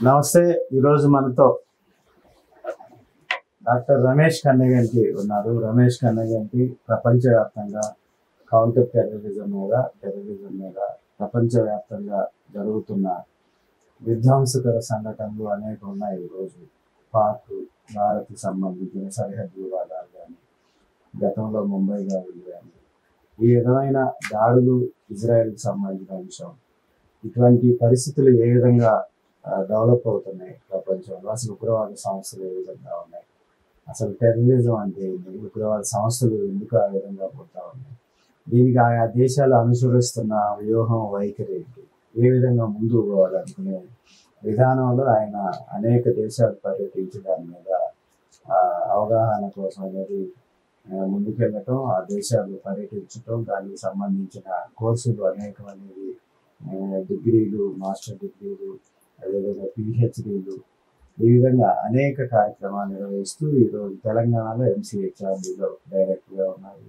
నమస్తే. ఈరోజు మనతో డాక్టర్ రమేష్ కన్నెగంటి ఉన్నారు. రమేష్ కన్నెగంటి ప్రపంచవ్యాప్తంగా కౌంటర్ టెర్రరిజం మీద ప్రపంచవ్యాప్తంగా జరుగుతున్న విధ్వంసకర సంఘటనలు అనేక ఉన్నాయి. ఈరోజు పాక్ భారత్ సంబంధించిన సరిహద్దు వివాదాలు కానీ, గతంలో ముంబై దాడులు కానీ, ఈ విధమైన దాడులు ఇజ్రాయెల్కి సంబంధించిన అంశం. ఇటువంటి పరిస్థితులు ఏ విధంగా డెవలప్ అవుతున్నాయి ప్రపంచంలో, అసలు ఉగ్రవాద సంస్థలు ఏ విధంగా ఉన్నాయి, అసలు టెర్రరిజం అంటే ఏంటి, ఉగ్రవాద సంస్థలు ఎందుకు ఆ విధంగా పుడతా ఉన్నాయి, దీనికి ఆయా దేశాలు అనుసరిస్తున్న వ్యూహం వైఖరి ఏంటి, ఏ విధంగా ముందుకు పోవాలనుకునే విధానంలో ఆయన అనేక దేశాలు పర్యటించి దాని మీద అవగాహన కోసం అనేది ముందుకెళ్ళటం, ఆ దేశాలు పర్యటించటం, దానికి సంబంధించిన కోర్సులు అనేకం అనేది డిగ్రీలు, మాస్టర్ డిగ్రీలు, అదేవిధంగా పిహెచ్డీలు, ఈ విధంగా అనేక కార్యక్రమాలు నిర్వహిస్తూ ఈరోజు తెలంగాణలో ఎంసీహెచ్ఆర్డీలో డైరెక్ట్గా ఉన్నారు.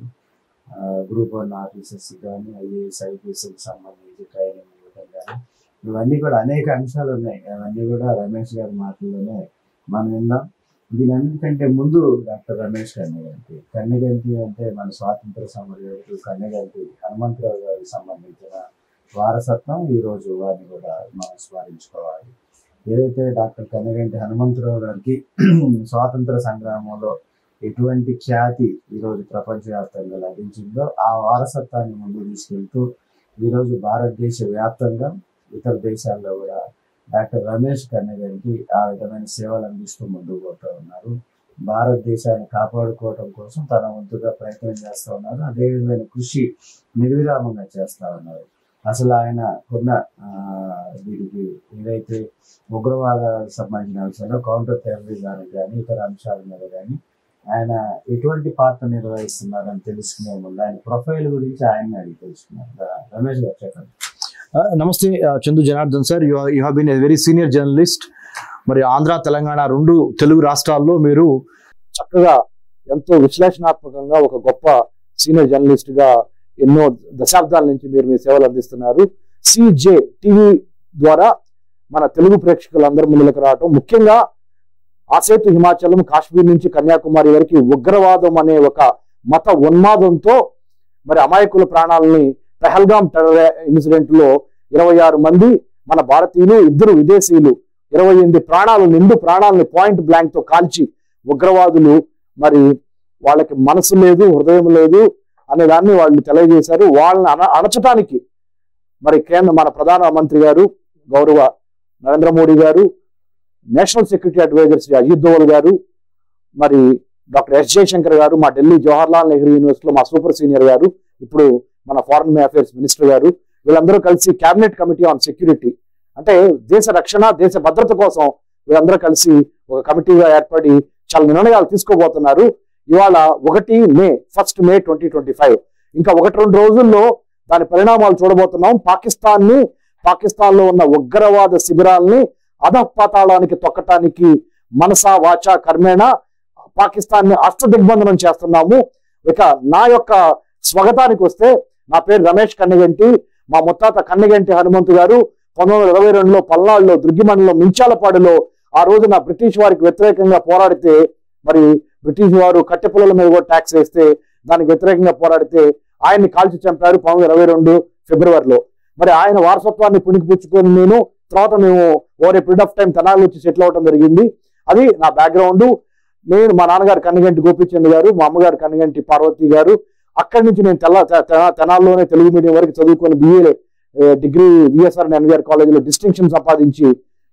గ్రూప్ 1 ఆఫీసర్స్ కానీ, ఐఏఎస్ ఐపీఎస్కి సంబంధించి ట్రైనింగ్ ఇవ్వడం కానీ, ఇవన్నీ కూడా అనేక అంశాలు ఉన్నాయి. అవన్నీ కూడా రమేష్ గారి మాటల్లోనే మనం విందాం. దీనన్నిటికంటే ముందు డాక్టర్ రమేష్ కన్నెగంటి అంటే మన స్వాతంత్ర సమరయోధుడు కన్నెగంటి హనుమంతరావు గారికి సంబంధించిన వారసత్వం. ఈరోజు వారిని కూడా మనం స్మరించుకోవాలి. ఏదైతే డాక్టర్ కన్నెగంటి హనుమంతరావు గారికి స్వాతంత్ర సంగ్రామంలో ఎటువంటి ఖ్యాతి ఈరోజు ప్రపంచవ్యాప్తంగా లభించిందో ఆ వారసత్వాన్ని ముందు తీసుకెళ్తూ ఈరోజు భారతదేశ వ్యాప్తంగా ఇతర దేశాల్లో కూడా డాక్టర్ రమేష్ కన్నెగంటి ఆ విధమైన సేవలు అందిస్తూ ముందుకు పోతూ ఉన్నారు. భారతదేశాన్ని కాపాడుకోవడం కోసం తన వంతుగా ప్రయత్నం చేస్తూ ఉన్నారు. అదేవిధమైన కృషి నిర్విరామంగా చేస్తూ ఉన్నారు. అసలు ఆయన కొన్న వీరికి ఏదైతే ఉగ్రవాదాలకు సంబంధించిన అంశాల్లో కౌంటర్ టెర్రరిజానికి కానీ, ఇతర అంశాల మీద కానీ ఆయన ఎటువంటి పాత్ర నిర్వహిస్తున్నారని తెలుసుకునే ముందు ఆయన ప్రొఫైల్ గురించి ఆయన అడిగి తెలుసుకున్నారు. రమేష్ గారు చెప్పండి. నమస్తే Chandu Janardhan sir, you have been a very senior journalist. మరి ఆంధ్ర తెలంగాణ రెండు తెలుగు రాష్ట్రాల్లో మీరు చక్కగా ఎంతో విశ్లేషణాత్మకంగా ఒక గొప్ప సీనియర్ జర్నలిస్ట్ గా ఎన్నో దశాబ్దాల నుంచి మీరు మీ సేవలు అందిస్తున్నారు. సిజే టీవీ ద్వారా మన తెలుగు ప్రేక్షకులందరూ ముందుకు రావటం, ముఖ్యంగా ఆసేతు హిమాచలం, కాశ్మీర్ నుంచి కన్యాకుమారి వరకు ఉగ్రవాదం అనే ఒక మత ఉన్మాదంతో మరి అమాయకుల ప్రాణాలని పెహల్గామ్ టెర్రర్ ఇన్సిడెంట్ లో 26 మంది మన భారతీయులు, 2 విదేశీయులు, 28 నిండు ప్రాణాలని పాయింట్ బ్లాంక్ తో కాల్చి ఉగ్రవాదులు మరి వాళ్ళకి మనసు లేదు, హృదయం లేదు అనే దాన్ని వాళ్ళు తెలియజేశారు. వాళ్ళని అణచటానికి మరి మన ప్రధానమంత్రి గారు గౌరవ Narendra Modi garu, national security advisor Shri Ajit Doval garu, మరి డాక్టర్ ఎస్ జయశంకర్ గారు, మా ఢిల్లీ జవహర్లాల్ నెహ్రూ యూనివర్సిటీలో మా సూపర్ సీనియర్ గారు, ఇప్పుడు మన ఫారెన్ అఫైర్స్ మినిస్టర్ గారు, వీళ్ళందరూ కలిసి క్యాబినెట్ కమిటీ ఆన్ సెక్యూరిటీ, అంటే దేశ రక్షణ, దేశ భద్రత కోసం వీళ్ళందరూ కలిసి ఒక కమిటీగా ఏర్పడి చాలా నిర్ణయాలు తీసుకోబోతున్నారు. ఇవాళ 1 మే 2025, ఇంకా 1-2 రోజుల్లో దాని పరిణామాలు చూడబోతున్నాం. పాకిస్తాన్లో ఉన్న ఉగ్రవాద శిబిరాల్ని అధపాతాళానికి తొక్కటానికి మనసా వాచా కర్మేణ పాకిస్తాన్ని అష్టదిగ్బంధనం చేస్తున్నాము. ఇక నా యొక్క స్వాగతానికి వస్తే, నా పేరు రమేష్ కన్నెగంటి. మా ముత్తాత కన్నెగంటి హనుమంతు గారు 1922లో పల్నాడులో దుర్గిమండలం మించాలపాడులో ఆ రోజున బ్రిటిష్ వారికి వ్యతిరేకంగా పోరాడితే, మరి బ్రిటిష్ వారు కట్టెపుల్లల మీద కూడా ట్యాక్స్ వేస్తే దానికి వ్యతిరేకంగా పోరాడితే ఆయన్ని కాల్చి చంపారు 1922 ఫిబ్రవరిలో. మరి ఆయన వారసత్వాన్ని పుణికిపుచ్చుకొని తర్వాత మేము over a period of time Tenali వచ్చి సెటిల్ అవడం జరిగింది. అది నా బ్యాక్గ్రౌండ్. నేను, మా నాన్నగారు కన్నెగంటి గోపీచంద్ గారు, మా అమ్మగారు కన్నెగంటి పార్వతి గారు. అక్కడి నుంచి నేను తెనాల్లోనే తెలుగు మీడియం వరకు చదువుకొని BA డిగ్రీ విఎస్ఆర్ ఎన్వీఆర్ కాలేజీలో డిస్టింక్షన్ సంపాదించి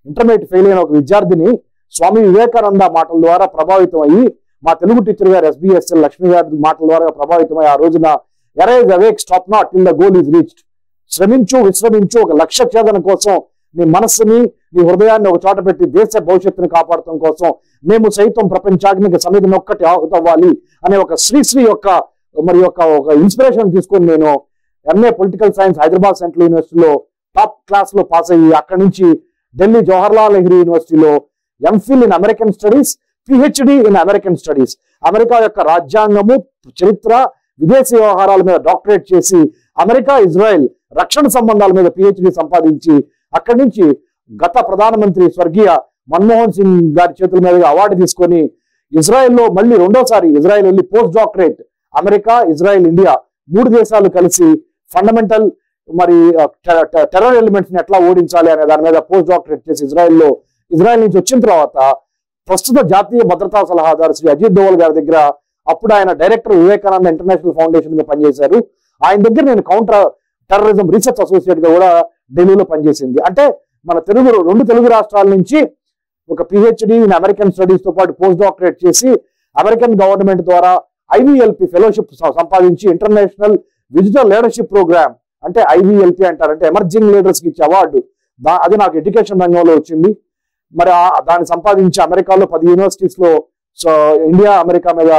ఇంటర్మీడియట్ ఫెయిల్ అయిన ఒక విద్యార్థిని స్వామి వివేకానంద మాటల ద్వారా ప్రభావితం అయ్యి, మా తెలుగు టీచర్ గారు SBSL లక్ష్మి గారి మాటల ద్వారా ప్రభావితమై ఆ రోజున arise awake stop not till the goal is reached, శ్రమించు విశ్రమించు, ఒక లక్ష్య ఛేదన కోసం నీ మనస్సుని, నీ హృదయాన్ని ఒక చోట పెట్టి దేశ భవిష్యత్తుని కాపాడటం కోసం మేము సైతం ప్రపంచాగ్నికి సమితిని ఒక్కటి ఆహుతవ్వాలి అనే ఒక శ్రీశ్రీ యొక్క ఒక ఇన్స్పిరేషన్ తీసుకొని నేను MA political science Hyderabad central యూనివర్సిటీలో టాప్ క్లాస్ లో పాస్ అయ్యి, అక్కడి నుంచి ఢిల్లీ జవహర్లాల్ నెహ్రూ యూనివర్సిటీలో MPhil in American studies, PhD in American studies, America యొక్క రాజ్యాంగము, చరిత్ర, విదేశీ వ్యవహారాల మీద డాక్టరేట్ చేసి అమెరికా ఇజ్రాయెల్ రక్షణ సంబంధాల మీద PhD సంపాదించి అక్కడి నుంచి గత ప్రధానమంత్రి స్వర్గీయ మన్మోహన్ సింగ్ గారి చేతుల మీదుగా అవార్డు తీసుకొని ఇజ్రాయెల్లో మళ్ళీ రెండోసారి ఇజ్రాయెల్ వెళ్ళి post doctorate, America, Israel, India 3 దేశాలు కలిసి ఫండమెంటల్ మరి టెర్రర్ ఎలిమెంట్స్ ని ఎట్లా ఓడించాలి అనే దాని మీద పోస్ట్ డాక్టరేట్ చేసి ఇజ్రాయెల్ నుంచి వచ్చిన తర్వాత ప్రస్తుత జాతీయ భద్రతా సలహాదారు శ్రీ అజిత్ దోవల్ గారి దగ్గర, అప్పుడు ఆయన డైరెక్టర్ వివేకానంద ఇంటర్నేషనల్ ఫౌండేషన్ గా పనిచేశారు. ఆయన దగ్గర నేను కౌంటర్ టెర్రరిజం రీసెర్చ్ అసోసియేట్ గా కూడా ఢిల్లీలో పనిచేసింది. అంటే మన 2 తెలుగు రాష్ట్రాల నుంచి ఒక పిహెచ్డి ఇన్ అమెరికన్ స్టడీస్ తో పాటు పోస్ట్ డాక్టరేట్ చేసి అమెరికన్ గవర్నమెంట్ ద్వారా IVLP ఫెలోషిప్ సంపాదించి ఇంటర్నేషనల్ విజిటల్ లీడర్షిప్ ప్రోగ్రామ్, అంటే IVLP అంటారు, అంటే ఎమర్జింగ్ లీడర్స్ కి ఇచ్చే అవార్డు, అది నాకు ఎడ్యుకేషన్ రంగంలో వచ్చింది. మరి దాన్ని సంపాదించి అమెరికాలో 10 యూనివర్సిటీస్ లో ఇండియా అమెరికా మీద,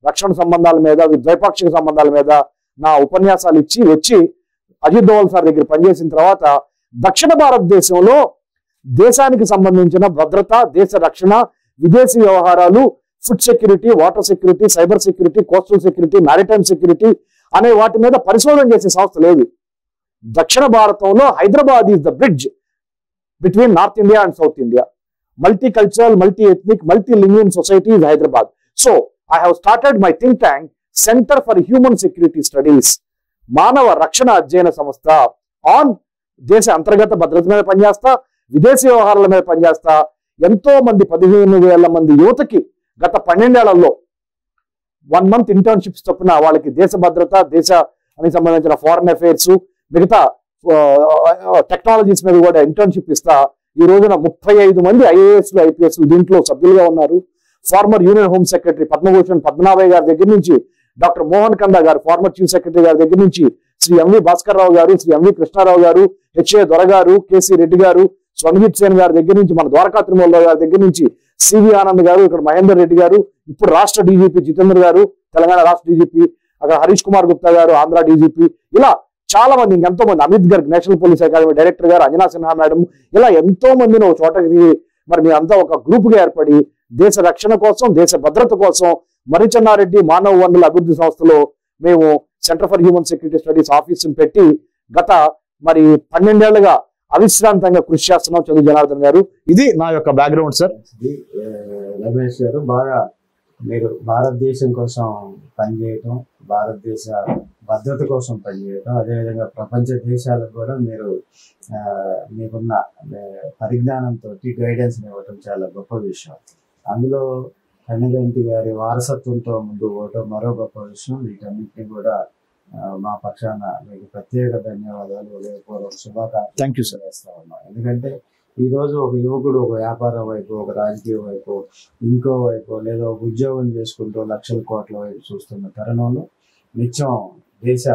రక్షణ సంబంధాల మీద, ద్వైపాక్షిక సంబంధాల మీద నా ఉపన్యాసాలు ఇచ్చి వచ్చి అజిత్ దోవల్ సార్ దగ్గర పనిచేసిన తర్వాత దక్షిణ భారతదేశంలో దేశానికి సంబంధించిన భద్రత, దేశ రక్షణ, విదేశీ వ్యవహారాలు, food security, water security, cyber security, coastal security, maritime security అనే వాటి మీద పరిశోధన చేసే సంస్థ లేదు. దక్షిణ భారతంలో Hyderabad is the bridge between north India and south India. Multicultural, multi ethnic, multi lingual society is Hyderabad. So I have started my think tank centre for human security studies, మానవ రక్షణ అధ్యయన సంస్థ. ఆన్ దేశ అంతర్గత భద్రత మీద పనిచేస్తా, విదేశీ వ్యవహారాల మీద పనిచేస్తా. ఎంతో మంది 15,000 మంది యువతకి గత 12 ఏళ్లలో 1 month ఇంటర్న్షిప్స్ చొప్పున వాళ్ళకి దేశ భద్రత, దేశానికి సంబంధించిన ఫారెన్ అఫైర్స్, మిగతా టెక్నాలజీస్ మీద కూడా ఇంటర్న్షిప్ ఇస్తా. ఈ రోజున 35 మంది IASలు, IPSలు దీంట్లో సభ్యులుగా ఉన్నారు. Former union home secretary Padma Bhushan Padmanabhaiah గారి దగ్గర నుంచి, డాక్టర్ మోహన్ కందా గారు ఫార్మర్ చీఫ్ సెక్రటరీ గారి దగ్గర నుంచి, శ్రీ MV భాస్కర్ రావు గారు, శ్రీ MV కృష్ణారావు గారు, HA దొర గారు, KC రెడ్డి గారు, స్వంజిత్ సేన్ గారి దగ్గర నుంచి, మన ద్వారకా తిరుమలరావు గారి దగ్గర నుంచి, CV ఆనంద్ గారు, ఇక్కడ మహేందర్ రెడ్డి గారు, ఇప్పుడు రాష్ట్ర DGP జితేంద్ర గారు, తెలంగాణ రాష్ట్ర DGP, అక్కడ హరీష్ కుమార్ గుప్తా గారు, ఆంధ్ర DGP, ఇలా చాలా మంది, ఇంకెంతో మంది, Amit Garg national police academy director గారు, అంజనా సిన్హా మేడం, ఇలా ఎంతో మందిని ఒక చోటకి మరి మీ అంతా ఒక గ్రూప్ గా ఏర్పడి దేశ రక్షణ కోసం, దేశ భద్రత కోసం మరిచెన్నారెడ్డి మానవ వనరుల అభివృద్ధి సంస్థలో మేము centre for human security studies ఆఫీసును పెట్టి గత మరి 12 ఏళ్లుగా అవిశ్రాంతంగా కృషి చేస్తున్నాం. చందు జనార్దన్ గారు, ఇది నా యొక్క బ్యాక్గ్రౌండ్ సార్. రమేష్ గారు, బాగా మీరు భారతదేశం కోసం పనిచేయటం, భారతదేశ భద్రత కోసం పనిచేయటం, అదేవిధంగా ప్రపంచ దేశాలకు కూడా మీరు మీకున్న పరిజ్ఞానంతో గైడెన్స్ ఇవ్వటం చాలా గొప్ప విషయం. అందులో కన్నగంటి గారి వారసత్వంతో ముందు పోవటం మరో గొప్ప విషయం. వీటన్నిటిని కూడా మా పక్షాన మీకు ప్రత్యేక ధన్యవాదాలు, హృదయపూర్వక శుభాకాంక్షలు చేస్తా ఉన్నాం. ఎందుకంటే ఈరోజు ఒక యువకుడు ఒక వ్యాపారం వైపు, ఒక రాజకీయ వైపు, ఇంకో వైపు, లేదా ఒక ఉద్యోగం చేసుకుంటూ లక్షల కోట్ల వైపు చూస్తున్న తరుణంలో నిత్యం దేశ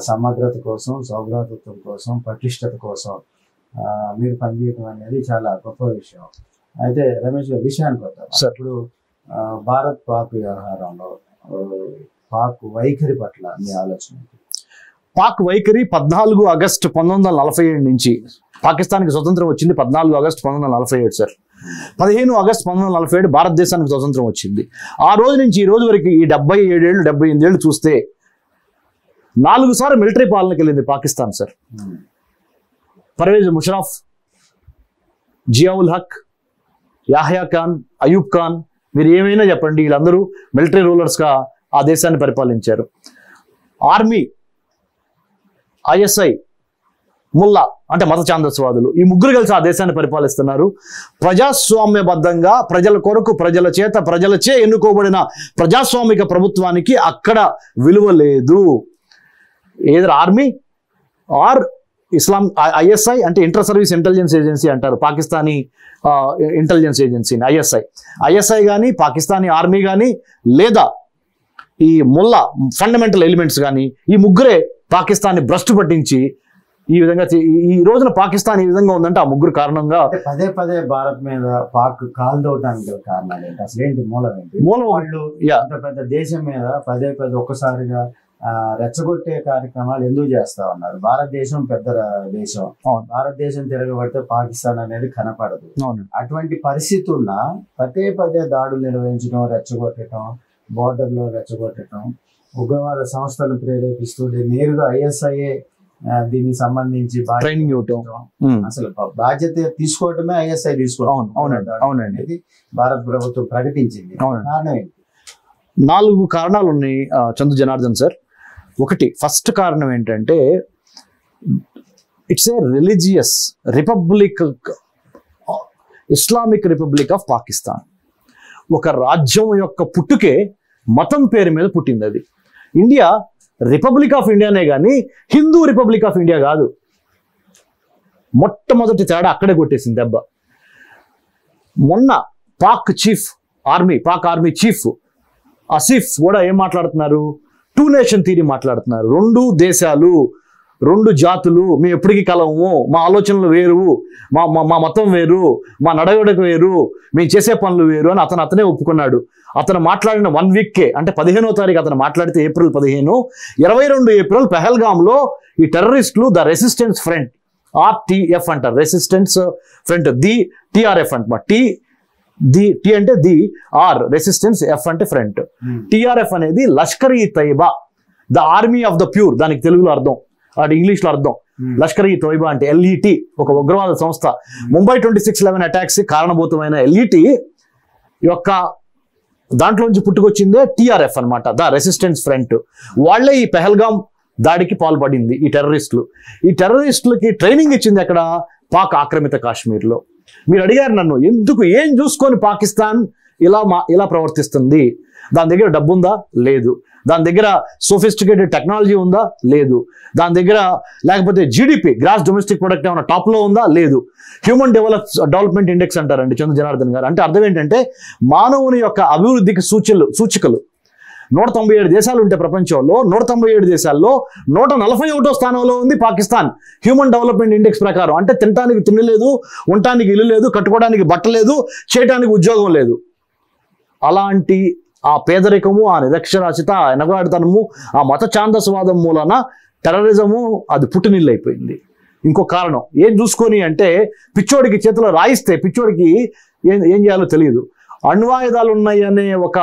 సమగ్రత కోసం, సౌభ్రాతృత్వం కోసం, పటిష్టత కోసం మీరు పనిచేయడం అనేది చాలా గొప్ప విషయం. అయితే రమేష్ గారి విషయానికి వద్దాం. ఇప్పుడు భారత్ పాక్ వ్యవహారంలో పాక్ వైఖరి పట్ల మీ ఆలోచన? పాక్ వైఖరి 14 ఆగస్టు 1947 నుంచి, పాకిస్తాన్కి స్వతంత్రం వచ్చింది 14 ఆగస్టు 1947 సార్. 15 ఆగస్టు 1947 భారతదేశానికి స్వతంత్రం వచ్చింది. ఆ రోజు నుంచి ఈ రోజు వరకు ఈ 77 ఏళ్ళు 78 ఏళ్ళు చూస్తే 4 సార్లు మిలిటరీ పాలనకి వెళ్ళింది పాకిస్తాన్ సార్. పర్వేజ్ ముషరఫ్, జియావుల్ హక్, యాహ్యా ఖాన్, అయూబ్ ఖాన్, మీరు ఏమైనా చెప్పండి, వీళ్ళందరూ మిలిటరీ రూలర్స్గా ఆ దేశాన్ని పరిపాలించారు. ఆర్మీ, ISI, ముల్లా అంటే మత ఛాందస్వాదులు, ఈ ముగ్గురు కలిసి ఆ దేశాన్ని పరిపాలిస్తున్నారు. ప్రజాస్వామ్యబద్ధంగా ప్రజల కొరకు, ప్రజల చేత, ప్రజలచే ఎన్నుకోబడిన ప్రజాస్వామిక ప్రభుత్వానికి అక్కడ విలువ లేదు. ఏదో ఆర్మీ ఆర్ ఇస్లాం, ISI అంటే ఇంటర్ సర్వీస్ ఇంటెలిజెన్స్ ఏజెన్సీ అంటారు, పాకిస్తానీ ఇంటెలిజెన్స్ ఏజెన్సీని ISI కానీ, పాకిస్తానీ ఆర్మీ కానీ, లేదా ఈ ముల్లా ఫండమెంటల్ ఎలిమెంట్స్ కానీ, ఈ ముగ్గురే పాకిస్తాన్ని భ్రష్టు పట్టించి ఈ విధంగా ఈ రోజున పాకిస్తాన్ ఈ విధంగా ఉందంటే ఆ ముగ్గురు కారణంగా. పదే పదే భారత్ మీద పాక్ కాల్దవడానికి కారణాలు ఏంటి? అసలు ఏంటి మూలం ఏంటి? వాళ్ళు అంత పెద్ద దేశం మీద పదే పదే ఒక్కసారిగా రెచ్చగొట్టే కార్యక్రమాలు ఎందుకు చేస్తా ఉన్నారు? భారతదేశం పెద్ద దేశం, భారతదేశం తిరగబడితే పాకిస్తాన్ అనేది కనపడదు. అటువంటి పరిస్థితి ఉన్న పదే పదే దాడులు నిర్వహించడం, రెచ్చగొట్టడం, బోర్డర్లో రెచ్చగొట్టడం, ఉగ్రవాద సంస్థలను ప్రేరేపిస్తూ నేరుగా ISIA దీనికి సంబంధించి ట్రైనింగ్ ఇవ్వటం. అసలు బాధ్యత తీసుకోవటమే ఐఎస్ఐ తీసుకోవడం అవునండి భారత ప్రభుత్వం ప్రకటించింది. కారణం ఏంటి? 4 కారణాలు ఉన్నాయి చందు జనార్దన్ సార్. ఒకటి, ఫస్ట్ కారణం ఏంటంటే it's a religious republic, Islamic republic of Pakistan. ఒక రాజ్యం యొక్క పుట్టుకే మతం పేరు మీద పుట్టింది. అది ఇండియా రిపబ్లిక్ ఆఫ్ ఇండియానే కానీ హిందూ రిపబ్లిక్ ఆఫ్ ఇండియా కాదు. మొట్టమొదటి తేడా అక్కడే కొట్టేసింది దెబ్బ. మొన్న పాక్ ఆర్మీ చీఫ్ ఆసిఫ్ కూడా ఏం మాట్లాడుతున్నారు? 2 నేషన్ థియరీ మాట్లాడుతున్నారు. 2 దేశాలు, 2 జాతులు, మేము ఎప్పటికీ కలవము, మా ఆలోచనలు వేరు, మా మతం వేరు, మా నడవడిక వేరు, మేము చేసే పనులు వేరు అని అతనే ఒప్పుకున్నాడు. అతను మాట్లాడిన 1 వీక్కే, అంటే 15వ తారీఖు అతను మాట్లాడితే ఏప్రిల్ 15, 22 ఏప్రిల్ పెహల్గాంలో ఈ టెర్రరిస్టులు ద రెసిస్టెన్స్ ఫ్రంట్, RTF అంటారు, రెసిస్టెన్స్ ఫ్రంట్, TRF అంట. టి అంటే ఆర్ రెసిస్టెన్స్, ఎఫ్ అంటే ఫ్రంట్. TRF అనేది లష్కర్ ఈ Taiba, the army of the pure, దానికి తెలుగులో అర్థం, అది ఇంగ్లీష్ లో అర్థం. లష్కర్ ఈ తోయిబా అంటే LET, ఒక ఉగ్రవాద సంస్థ. ముంబై 26/11 అటాక్స్ కారణభూతమైన LET యొక్క దాంట్లోంచి పుట్టుకొచ్చిందే TRF అన్నమాట, ద రెసిస్టెన్స్ ఫ్రంట్. వాళ్లే ఈ పెహల్గాం దాడికి పాల్పడింది. ఈ టెర్రరిస్టులకి ట్రైనింగ్ ఇచ్చింది ఎక్కడ? పాక్ ఆక్రమిత కాశ్మీర్లో. మీరు అడిగారు నన్ను, ఎందుకు, ఏం చూసుకొని పాకిస్తాన్ ఇలా ప్రవర్తిస్తుంది? దాని దగ్గర డబ్బు ఉందా? లేదు. దాని దగ్గర సోఫిస్టికేటెడ్ టెక్నాలజీ ఉందా? లేదు. దాని దగ్గర లేకపోతే GDP, గ్రాస్ డొమెస్టిక్ ప్రొడక్ట్ ఏమైనా టాప్లో ఉందా? లేదు. హ్యూమన్ డెవలప్మెంట్ ఇండెక్స్ అంటారండి చంద్ర జనార్దన్ గారు. అంటే అర్థం ఏంటంటే మానవుని యొక్క అభివృద్ధికి సూచికలు 197 దేశాలు ఉంటే ప్రపంచంలో, 197 దేశాల్లో 141వ స్థానంలో ఉంది పాకిస్తాన్ హ్యూమన్ డెవలప్మెంట్ ఇండెక్స్ ప్రకారం. అంటే తినడానికి తిండి లేదు, ఉండటానికి ఇల్లు లేదు, కట్టుకోవడానికి బట్ట లేదు, చేయడానికి ఉద్యోగం లేదు. అలాంటి ఆ పేదరికము, ఆ నిరక్షరాస్యత, ఆ ఎనగాడితనము, ఆ మత ఛాందసవాదం మూలన టెర్రరిజము అది పుట్టినిల్లు అయిపోయింది. ఇంకో కారణం ఏం చూసుకొని అంటే, పిచ్చోడికి చేతిలో రాయిస్తే పిచ్చోడికి ఏం చేయాలో తెలియదు. అణ్వాయుధాలు ఉన్నాయి అనే ఒక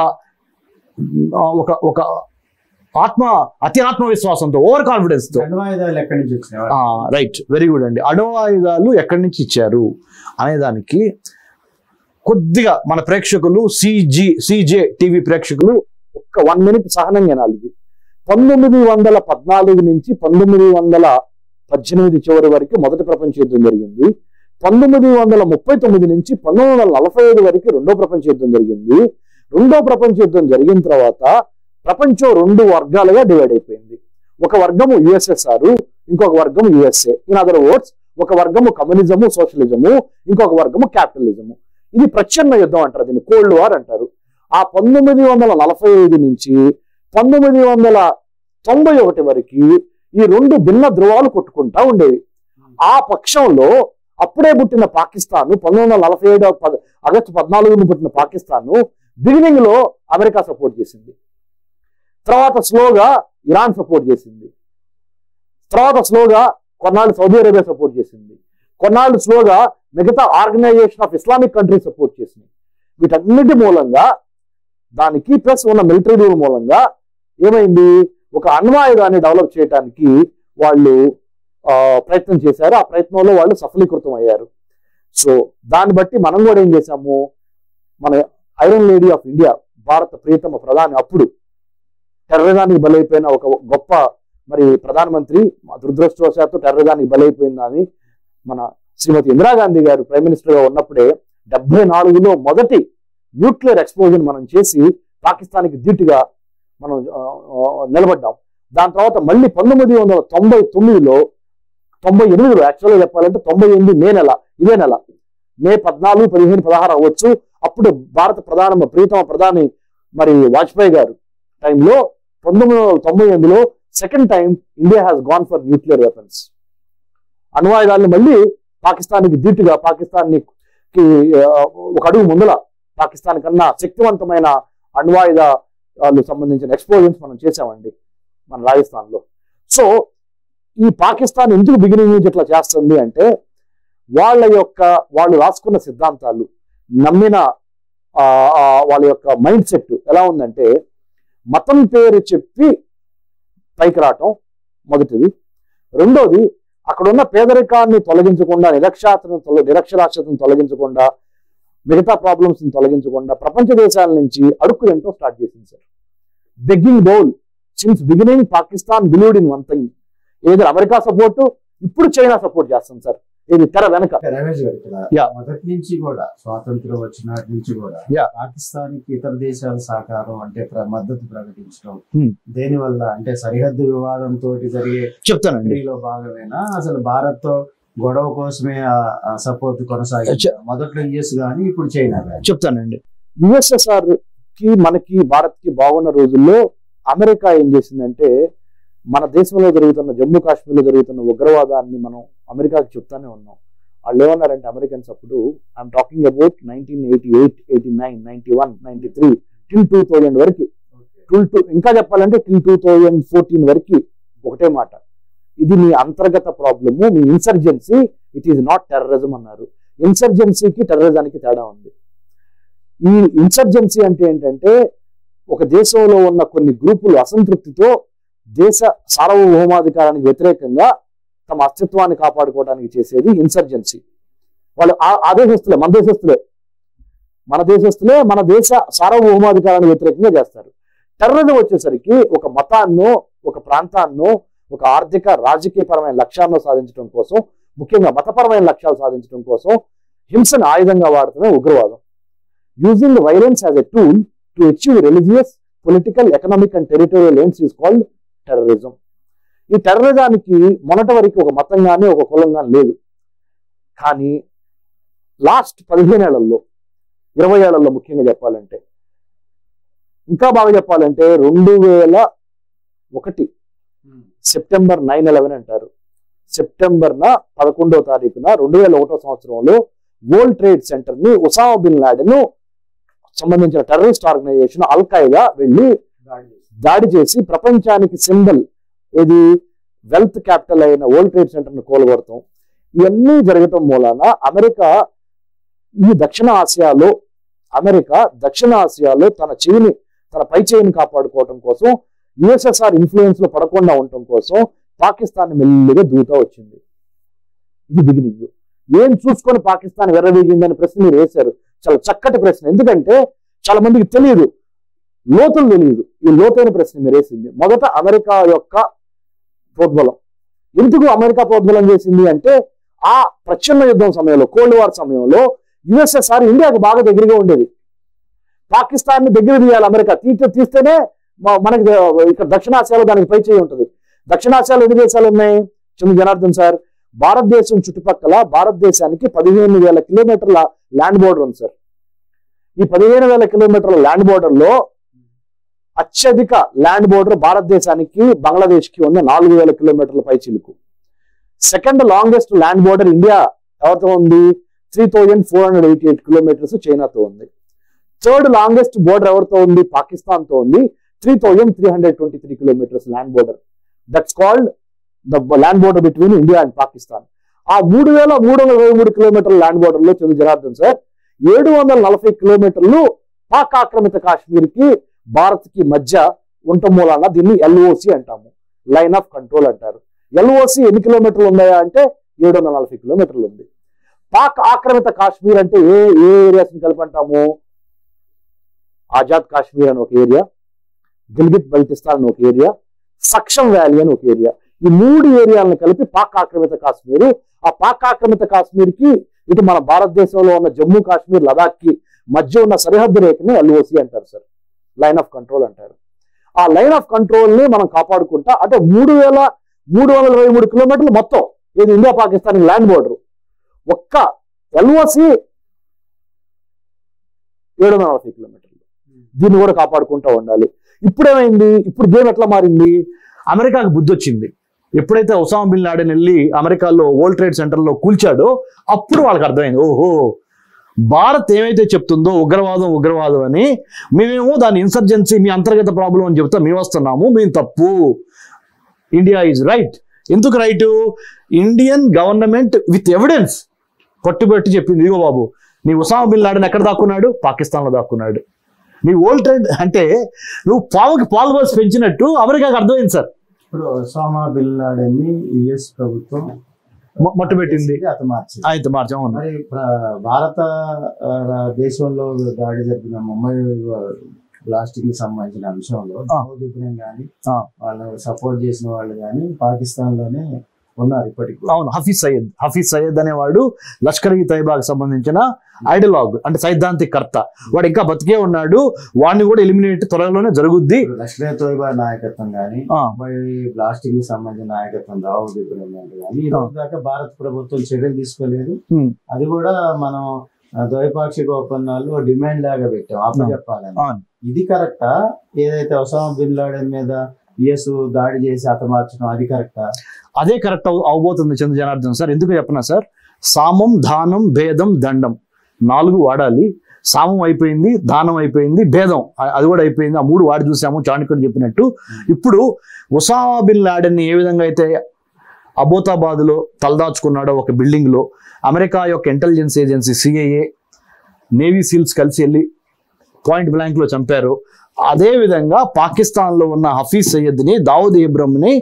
అతి ఆత్మవిశ్వాసంతో, ఓవర్ కాన్ఫిడెన్స్ తో, రైట్, వెరీ గుడ్ అండి, అణ్వాయుధాలు ఎక్కడి నుంచి ఇచ్చారు అనేదానికి కొద్దిగా మన ప్రేక్షకులు, CJ టీవీ ప్రేక్షకులు ఒక్క 1 మినిట్ సహనంగా వినాలి. 1914 నుంచి 1918 చివరి వరకు మొదటి ప్రపంచ యుద్ధం జరిగింది. 1939 నుంచి 1945 వరకు రెండో ప్రపంచ యుద్ధం జరిగింది. రెండో ప్రపంచ యుద్ధం జరిగిన తర్వాత ప్రపంచం 2 వర్గాలుగా డివైడ్ అయిపోయింది. ఒక వర్గము USSR, ఇంకొక వర్గము USA. ఇన్ అదర్ వర్డ్స్, ఒక వర్గము కమ్యూనిజము, సోషలిజము, ఇంకొక వర్గము క్యాపిటలిజము. ఇది ప్రచ్ఛన్న యుద్ధం అంటారు, దీన్ని కోల్డ్ వార్ అంటారు. ఆ 1945 నుంచి 1991 వరకు ఈ 2 భిన్న ధృవాలు కొట్టుకుంటా ఉండేవి. ఆ పక్షంలో అప్పుడే పుట్టిన పాకిస్తాన్, 1947 ఆగస్టు 14 పుట్టిన పాకిస్తాన్ బిగినింగ్ లో అమెరికా సపోర్ట్ చేసింది, తర్వాత స్లోగా ఇరాన్ సపోర్ట్ చేసింది, తర్వాత స్లోగా కొన్నాళ్ళు సౌదీ అరేబియా సపోర్ట్ చేసింది, కొన్నాళ్ళు స్లోగా మిగతా organisation of Islamic country support చేసింది. వీటన్నిటి మూలంగా, దానికి ప్లస్ ఉన్న మిలిటరీ రూల్ మూలంగా ఏమైంది, ఒక అణ్వాయుధాన్ని డెవలప్ చేయడానికి వాళ్ళు ప్రయత్నం చేశారు. ఆ ప్రయత్నంలో వాళ్ళు సఫలీకృతం అయ్యారు. సో దాన్ని బట్టి మనం కూడా ఏం చేశాము, మన ఐరన్ లేడీ ఆఫ్ ఇండియా, భారత ప్రియతమ ప్రధాని, అప్పుడు టెర్రరిజానికి బలైపోయిన ఒక గొప్ప ప్రధానమంత్రి, దురదృష్టవశాత్తు టెర్రరిజానికి బలైపోయిందని మన శ్రీమతి ఇందిరాగాంధీ గారు ప్రైమ్ మినిస్టర్ గా ఉన్నప్పుడే 74లో మొదటి న్యూక్లియర్ ఎక్స్ప్లోజన్ మనం చేసి పాకిస్తాన్కి ధీటుగా మనం నిలబడ్డాం. దాని తర్వాత మళ్ళీ 1999లో 98లో యాక్చువల్గా చెప్పాలంటే 98 మే నెల, ఇదే నెల మే 14, 15, 16 అవ్వచ్చు, అప్పుడు భారత ప్రియతమ ప్రధాని వాజ్పేయి గారు టైంలో 1998లో second time India has gone for nuclear weapons. అణ్వాయుధాలను మళ్ళీ పాకిస్తాన్కి ధీటుగా, పాకిస్తాన్కి ఒక అడుగు ముందల పాకిస్తాన్ కన్నా శక్తివంతమైన అణ్వాయుధాలు సంబంధించిన ఎక్స్ప్లోజన్స్ మనం చేసామండి మన రాజస్థాన్లో. సో ఈ పాకిస్తాన్ ఎందుకు బిగినింగ్ నుంచి ఇట్లా చేస్తుంది అంటే, వాళ్ళు రాసుకున్న సిద్ధాంతాలు, నమ్మిన వాళ్ళ యొక్క మైండ్ సెట్ ఎలా ఉందంటే, మతం పేరు చెప్పి పైకి రావటం మొదటిది, రెండోది అక్కడ ఉన్న పేదరికాన్ని తొలగించకుండా, నిరక్షరాస్యతను తొలగించకుండా, మిగతా ప్రాబ్లమ్స్ తొలగించకుండా ప్రపంచ దేశాల నుంచి అడుక్కు తినటం స్టార్ట్ చేసింది sir. Begging bowl. Since beginning Pakistan believed in one thing, ఏదో అమెరికా సపోర్టు, ఇప్పుడు చైనా సపోర్ట్ చేస్తుంది సార్. ఇది తెర వెనక. రమేష్ గారు మొదటి నుంచి కూడా స్వాతంత్రం వచ్చినటి నుంచి కూడా పాకిస్తాన్ కి ఇతర దేశాల సహకారం అంటే మద్దతు ప్రకటించడం దేని వల్ల అంటే సరిహద్దు వివాదంతో జరిగే చెప్తానండి భాగమేనా, అసలు భారత్ తో గొడవ కోసమే సపోర్ట్ కొనసాగించారు మొదట్లో యుఎస్ గానీ ఇప్పుడు చైనా గానీ? చెప్తానండి. యుఎస్ఎస్ఆర్ కి మనకి భారత్ కి బాగున్న రోజుల్లో అమెరికా ఏం చేసిందంటే, మన దేశంలో జరుగుతున్న జమ్మూ కాశ్మీర్లో జరుగుతున్న ఉగ్రవాదాన్ని మనం అమెరికాకి చెప్తానే ఉన్నాం. వాళ్ళు ఏమన్నారంటే అమెరికన్స్ అప్పుడు, ఐఎమ్ టాకింగ్ అబౌట్ 1988, 89, 91, 93 till 2000 వరకు, ఇంకా చెప్పాలంటే till 2014 వరకు ఒకటే మాట, ఇది మీ అంతర్గత problem, me insurgency, it is not terrorism అన్నారు. ఇన్సర్జెన్సీకి టెర్రరిజానికి తేడా ఉంది. ఈ ఇన్సర్జెన్సీ అంటే ఏంటంటే, ఒక దేశంలో ఉన్న కొన్ని గ్రూపులు అసంతృప్తితో దేశ సార్వభౌమాధికారానికి వ్యతిరేకంగా తమ అస్తిత్వాన్ని కాపాడుకోవడానికి చేసేది ఇన్సర్జెన్సీ. వాళ్ళు ఆ దేశస్తులే, మన దేశస్తులే మన దేశ సార్వభౌమాధికారానికి వ్యతిరేకంగా చేస్తారు. టెర్రరిజం వచ్చేసరికి ఒక మతాన్నో, ఒక ప్రాంతాన్నో, ఒక ఆర్థిక రాజకీయపరమైన లక్ష్యాలను సాధించడం కోసం, ముఖ్యంగా మతపరమైన లక్ష్యాలు సాధించడం కోసం హింసను ఆయుధంగా వాడుతున్న ఉగ్రవాదం. Using violence as a tool to achieve religious, political, economic and territorial AIIMS is called terrorism. ఈ టెర్రరిజానికి మొన్నటి వరకు ఒక మతం కానీ ఒక కులం కానీ లేదు. కానీ లాస్ట్ 15 ఏళ్లలో, 20 ఏళ్లలో ముఖ్యంగా చెప్పాలంటే, ఇంకా బాగా చెప్పాలంటే 2001 సెప్టెంబర్ 9/11 అంటారు. సెప్టెంబర్ 11వ తారీఖున 2001 సంవత్సరంలో వరల్డ్ ట్రేడ్ సెంటర్ ని ఒసామా బిన్ లాడెన్ సంబంధించిన టెర్రరిస్ట్ ఆర్గనైజేషన్ అల్ ఖైదా వెళ్ళి దాడి చేసి ప్రపంచానికి సింబల్, ఇది వెల్త్ క్యాపిటల్ అయిన వరల్డ్ ట్రేడ్ సెంటర్ ని కూలగొడతాం. ఇవన్నీ జరగటం మూలాన దక్షిణ ఆసియాలో తన పై చేయిని కాపాడుకోవటం కోసం, యుఎస్ఎస్ఆర్ ఇన్ఫ్లుయెన్స్ లో పడకుండా ఉండటం కోసం పాకిస్తాన్ మెల్లిగా దూతా వచ్చింది. ఇది బిగినింగ్. ఏం చూసుకొని పాకిస్తాన్ వెర్రవీగిందని ప్రశ్న మీరు వేశారు. చాలా చక్కటి ప్రశ్న. ఎందుకంటే చాలా మందికి తెలియదు, లోతులు తెలియదు. ఈ లోతైన ప్రశ్న మీరు వేసింది. మొదట అమెరికా యొక్క ప్రోద్బలం. ఎందుకు అమెరికా ప్రోద్బలం చేసింది అంటే, ఆ ప్రచ్ఛన్న యుద్ధం సమయంలో, కోల్డ్ వార్ సమయంలో యుఎస్ఎస్ఆర్ ఇండియాకి బాగా దగ్గరగా ఉండేది. పాకిస్తాన్ ని దగ్గర తీయాలి అమెరికా, తీస్తేనే మనకి ఇక్కడ దక్షిణాసియాలో దానికి పై చేయి ఉంటుంది. దక్షిణాసియాలో ఎన్ని దేశాలు ఉన్నాయి చంద్ర జనార్దన్ సార్? భారతదేశం చుట్టుపక్కల భారతదేశానికి 15,000 కిలోమీటర్ల ల్యాండ్ బోర్డర్ ఉంది సార్. ఈ 15,000 కిలోమీటర్ల ల్యాండ్ బోర్డర్ లో అత్యధిక ల్యాండ్ బోర్డర్ భారతదేశానికి, బంగ్లాదేశ్ కి ఉన్న 4,000 కిలోమీటర్ల పై చిలుకు. Second longest land border India ఎవరితో ఉంది? 3,488 కిలోమీటర్స్ చైనాతో ఉంది. థర్డ్ లాంగెస్ట్ బోర్డర్ ఎవరితో ఉంది? పాకిస్తాన్ తో ఉంది. 3,323 kilometres land border. That's called the land border between India and Pakistan. ఆ 3,323 కిలోమీటర్ల ల్యాండ్ బోర్డర్ లో చంద్ర జనార్దన్ సార్ 740 కిలోమీటర్లు పాక్ ఆక్రమిత కాశ్మీర్ కి, భారత్ కి మధ్య ఉండటం మూలాన దీన్ని ఎల్ఓసి అంటాము, లైన్ ఆఫ్ కంట్రోల్ అంటారు. ఎల్ఓసి ఎన్ని కిలోమీటర్లు ఉన్నాయా అంటే 740 కిలోమీటర్లు ఉంది. పాక్ ఆక్రమిత కాశ్మీర్ అంటే ఏ ఏరియాస్ ని కలిపి అంటాము? ఆజాద్ కాశ్మీర్ అని ఒక ఏరియా, గిల్గిట్ బల్టిస్తాన్ అని ఒక ఏరియా, సక్షం వ్యాలీ అని ఒక ఏరియా. ఈ 3 ఏరియాలను కలిపి పాక్ ఆక్రమిత కాశ్మీర్. ఆ పాక్ ఆక్రమిత కాశ్మీర్ కి ఇటు మన భారతదేశంలో ఉన్న జమ్మూ కాశ్మీర్, లదాఖ్ కి మధ్య ఉన్న సరిహద్దు రేఖని ఎల్ఓసి అంటారు సార్, లైన్ ఆఫ్ కంట్రోల్ అంటారు. ఆ లైన్ ఆఫ్ కంట్రోల్ ని మనం కాపాడుకుంటా, అంటే 3,323 కిలోమీటర్లు మొత్తం ఇది ఇండియా పాకిస్తాన్ ల్యాండ్ బోర్డర్. ఒక్క ఎల్ఓసి 740 కిలోమీటర్లు. దీన్ని కూడా కాపాడుకుంటూ ఉండాలి. ఇప్పుడేమైంది? ఇప్పుడు గేమ్ ఎట్లా మారింది? అమెరికాకి బుద్ధి వచ్చింది. ఎప్పుడైతే ఒసామా బిన్ లాడెన్ వెళ్ళి అమెరికాలో వరల్డ్ ట్రేడ్ సెంటర్ లో కూల్చాడో అప్పుడు వాళ్ళకి అర్థమైంది, ఓహో భారత్ ఏమైతే చెప్తుందో ఉగ్రవాదం అని, మేమేమో దాని ఇన్సర్జెన్సీ, మీ అంతర్గత ప్రాబ్లం అని చెప్తా మేము వస్తున్నాము, మేము తప్పు. India is right. ఎందుకు right? Indian government with evidence పట్టుబట్టి చెప్పింది, ఇదిగో బాబు నీ ఒసామా బిన్ లాడెన్ ఎక్కడ దాక్కున్నాడు? పాకిస్తాన్లో దాక్కున్నాడు. నీ వరల్డ్ ట్రేడ్ అంటే నువ్వు పావుకి పాలు పోసి పెంచినట్టు అమెరికాకి అర్థమైంది సార్. ఇప్పుడు ఒసామా బిన్ లాడెన్ ని యుఎస్ ప్రభుత్వం మట్టుబెట్టింది, హతమార్చింది. అయితే మార్చాం. అవును. మరి భారత దేశంలో దాడి జరిపిన ముంబై బ్లాస్టింగ్ కి సంబంధించిన అంశంలో దావూద్ ఇబ్రహీం కానీ వాళ్ళు సపోర్ట్ చేసిన వాళ్ళు కానీ పాకిస్తాన్ లోనే ఉన్నారు ఇప్పటికి. అవును, హఫీజ్ సయ్యద్ అనేవాడు లష్కర్ ఇ తైబాకి సంబంధించిన ఐడియాలగ్ అంటే సైద్ధాంతికర్త. వాడు ఇంకా బతికే ఉన్నాడు. వాడిని కూడా ఎలిమినేట్ త్వరలోనే జరుగుద్ది. లష్కర్ ఇ తోయిబా నాయకత్వం కానీ ముంబై బ్లాస్టింగ్ కి సంబంధించిన నాయకత్వం దావూద్ ఇబ్రహీం కానీ ఈ రోజు దాకా భారత ప్రభుత్వం చర్యలు తీసుకోలేదు. అది కూడా మనం ద్వైపాక్షిక ఒప్పందాలు డిమాండ్ లాగా పెట్టాం అప్పచెప్పాలని. ఇది కరెక్టా? ఏదైతే ఒసామా బిన్ లాడెన్ మీద యుఎస్ దాడి చేసి హతమార్చడం అది కరెక్టా? అదే కరెక్ట్ అవబోతుంది చంద్ర జనార్దన్ సార్. ఎందుకు చెప్పనా సార్, సామం దానం భేదం దండం 4 వాడాలి. సామం అయిపోయింది, దానం అయిపోయింది, భేదం అది కూడా అయిపోయింది. ఆ 3 వాడి చూసాము చాణక్యుడు చెప్పినట్టు. ఇప్పుడు ఒసామా బిన్ లాడెన్ ఏ విధంగా అయితే అబోతాబాద్లో తలదాచుకున్నాడో ఒక బిల్డింగ్ లో, అమెరికా యొక్క intelligence agency CIA, navy seals కలిసి వెళ్ళి పాయింట్ బ్లాంక్ లో చంపారు. అదే విధంగా పాకిస్తాన్ లో ఉన్న హఫీజ్ సయ్యద్ ని, దావూద్ ఇబ్రహీం ని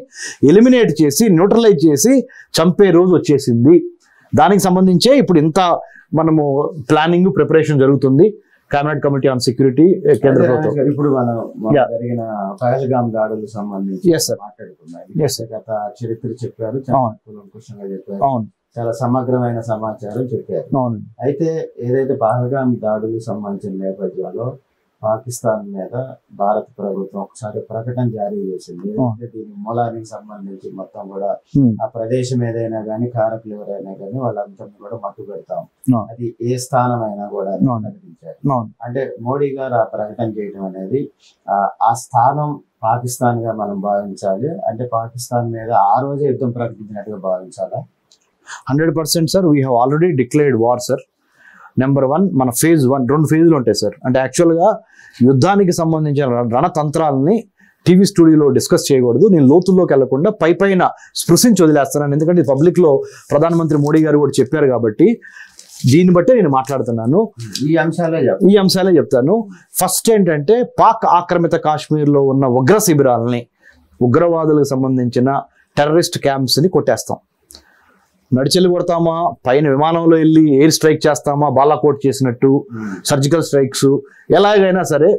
ఎలిమినేట్ చేసి న్యూట్రలైజ్ చేసి చంపే రోజు వచ్చేసింది. దానికి సంబంధించే ఇప్పుడు ఇంత మనము ప్లానింగ్ ప్రిపరేషన్ జరుగుతుంది. కేబినెట్ కమిటీ ఆన్ సెక్యూరిటీ కేంద్ర ప్రభుత్వం. ఇప్పుడు మనం జరిగిన పహల్గామ్ దాడులకు సంబంధించి మాట్లాడుకున్నారు. గత చరిత్ర చెప్పారు, కూలంకషంగా చెప్పారు, చాలా సమగ్రమైన సమాచారం చెప్పారు. అయితే ఏదైతే పహల్గామ్ దాడులకు సంబంధించిన నేపథ్యంలో పాకిస్తాన్ మీద భారత ప్రభుత్వం ఒకసారి ప్రకటన జారీ చేసింది. దీని మూలానికి సంబంధించి మొత్తం కూడా ఆ ప్రదేశం ఏదైనా కానీ కారకులు ఎవరైనా కానీ వాళ్ళందరినీ కూడా మట్టు పెడతాం, అది ఏ స్థానం అయినా కూడా ప్రకటించారు. అంటే మోడీ గారు ఆ ప్రకటన చేయడం అనేది ఆ స్థానం పాకిస్తాన్ గా మనం భావించాలి. అంటే పాకిస్తాన్ మీద ఆ రోజే యుద్ధం ప్రకటించినట్టుగా భావించాలా? 100% sir. We have already declared war sir. Number 1 మన phase 1 2 ఫేజ్లు ఉంటాయి సార్. అంటే యాక్చువల్గా యుద్ధానికి సంబంధించిన రణతంత్రాలని టీవీ స్టూడియోలో డిస్కస్ చేయకూడదు. నేను లోతుల్లోకి వెళ్లకుండా పైన స్పృశించి వదిలేస్తున్నాను. ఎందుకంటే పబ్లిక్ లో ప్రధానమంత్రి మోడీ గారు కూడా చెప్పారు కాబట్టి దీన్ని బట్టే నేను మాట్లాడుతున్నాను. ఈ అంశాలే చెప్తాను. ఫస్ట్ ఏంటంటే పాక్ ఆక్రమిత కాశ్మీర్లో ఉన్న ఉగ్ర శిబిరాలని, ఉగ్రవాదులకు సంబంధించిన టెర్రరిస్ట్ క్యాంప్స్ ని కొట్టేస్తాం. నడిచెల్లి కొడతామా, పైన విమానంలో వెళ్ళి ఎయిర్ స్ట్రైక్ చేస్తామా, బాలాకోట్ చేసినట్టు సర్జికల్ స్ట్రైక్స్, ఎలాగైనా సరే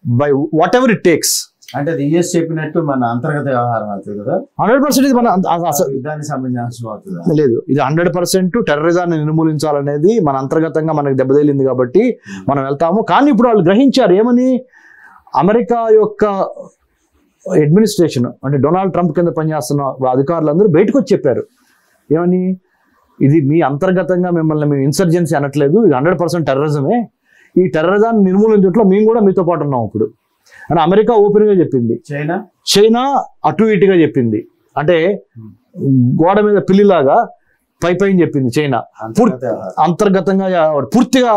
by what ever it takes. అంటే యుఎస్ చెప్పినట్టు మన అంతర్గత వ్యవహారం అవుతుంది కదా. 100% ఇది మన యుద్ధానికి సంబంధించిన లేదు. ఇది 100% టెర్రరిజాన్ని నిర్మూలించాలనేది మన అంతర్గతంగా మనకు దెబ్బతేలింది కాబట్టి మనం వెళ్తాము. కానీ ఇప్పుడు వాళ్ళు గ్రహించారు ఏమని, అమెరికా యొక్క అడ్మినిస్ట్రేషన్ అంటే డొనాల్డ్ ట్రంప్ కింద పనిచేస్తున్న అధికారులందరూ బయటకు వచ్చి చెప్పారు ఏమని, ఇది మీ అంతర్గతంగా మిమ్మల్ని మేము ఇన్సర్జెన్సీ అనట్లేదు, ఇది 100% టెర్రరిజమే. ఈ టెర్రరిజాన్ని నిర్మూలించట్లో మేము కూడా మీతో పాటు ఉన్నాం ఇప్పుడు అని అమెరికా ఓపెన్ గా చెప్పింది. చైనా అటు ఇటుగా చెప్పింది. అంటే గోడ మీద పిల్లిలాగా పైన చెప్పింది చైనా. అంతర్గతంగా పూర్తిగా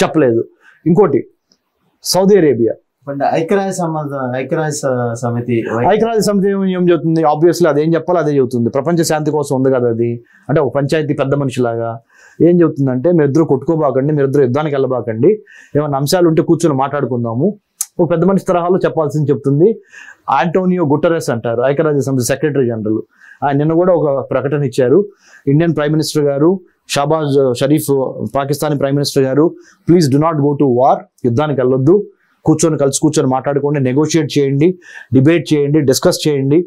చెప్పలేదు. ఇంకోటి సౌదీ అరేబియా ఐక్యరాజ్య సమితి ఏం చెబుతుంది? ఆబ్వియస్లీ అదేం చెప్పాలో అదే చెబుతుంది. ప్రపంచ శాంతి కోసం ఉంది కదా అది. అంటే ఒక పంచాయతీ పెద్ద మనిషిలాగా ఏం చెబుతుందంటే, మీరిద్దరు కొట్టుకోబాకండి, మీరిద్దరు యుద్ధానికి వెళ్ళబాకండి, ఏమైనా అంశాలు ఉంటే కూర్చొని మాట్లాడుకుందాము, ఒక పెద్ద మనిషి తరహాలో చెప్పాల్సింది చెప్తుంది. ఆంటోనియో గుటెరెస్ అంటారు, ఐక్యరాజ్య సమితి సెక్రటరీ జనరల్. ఆయన నిన్న కూడా ఒక ప్రకటన ఇచ్చారు. ఇండియన్ ప్రైమ్ మినిస్టర్ గారు షాబాజ్ షరీఫ్, పాకిస్తానీ ప్రైమ్ మినిస్టర్ గారు, please do not go to war, యుద్ధానికి వెళ్ళొద్దు, కలిసి కూర్చొని మాట్లాడుకోండి, నెగోషియేట్ చేయండి, డిబేట్ చేయండి, డిస్కస్ చేయండి.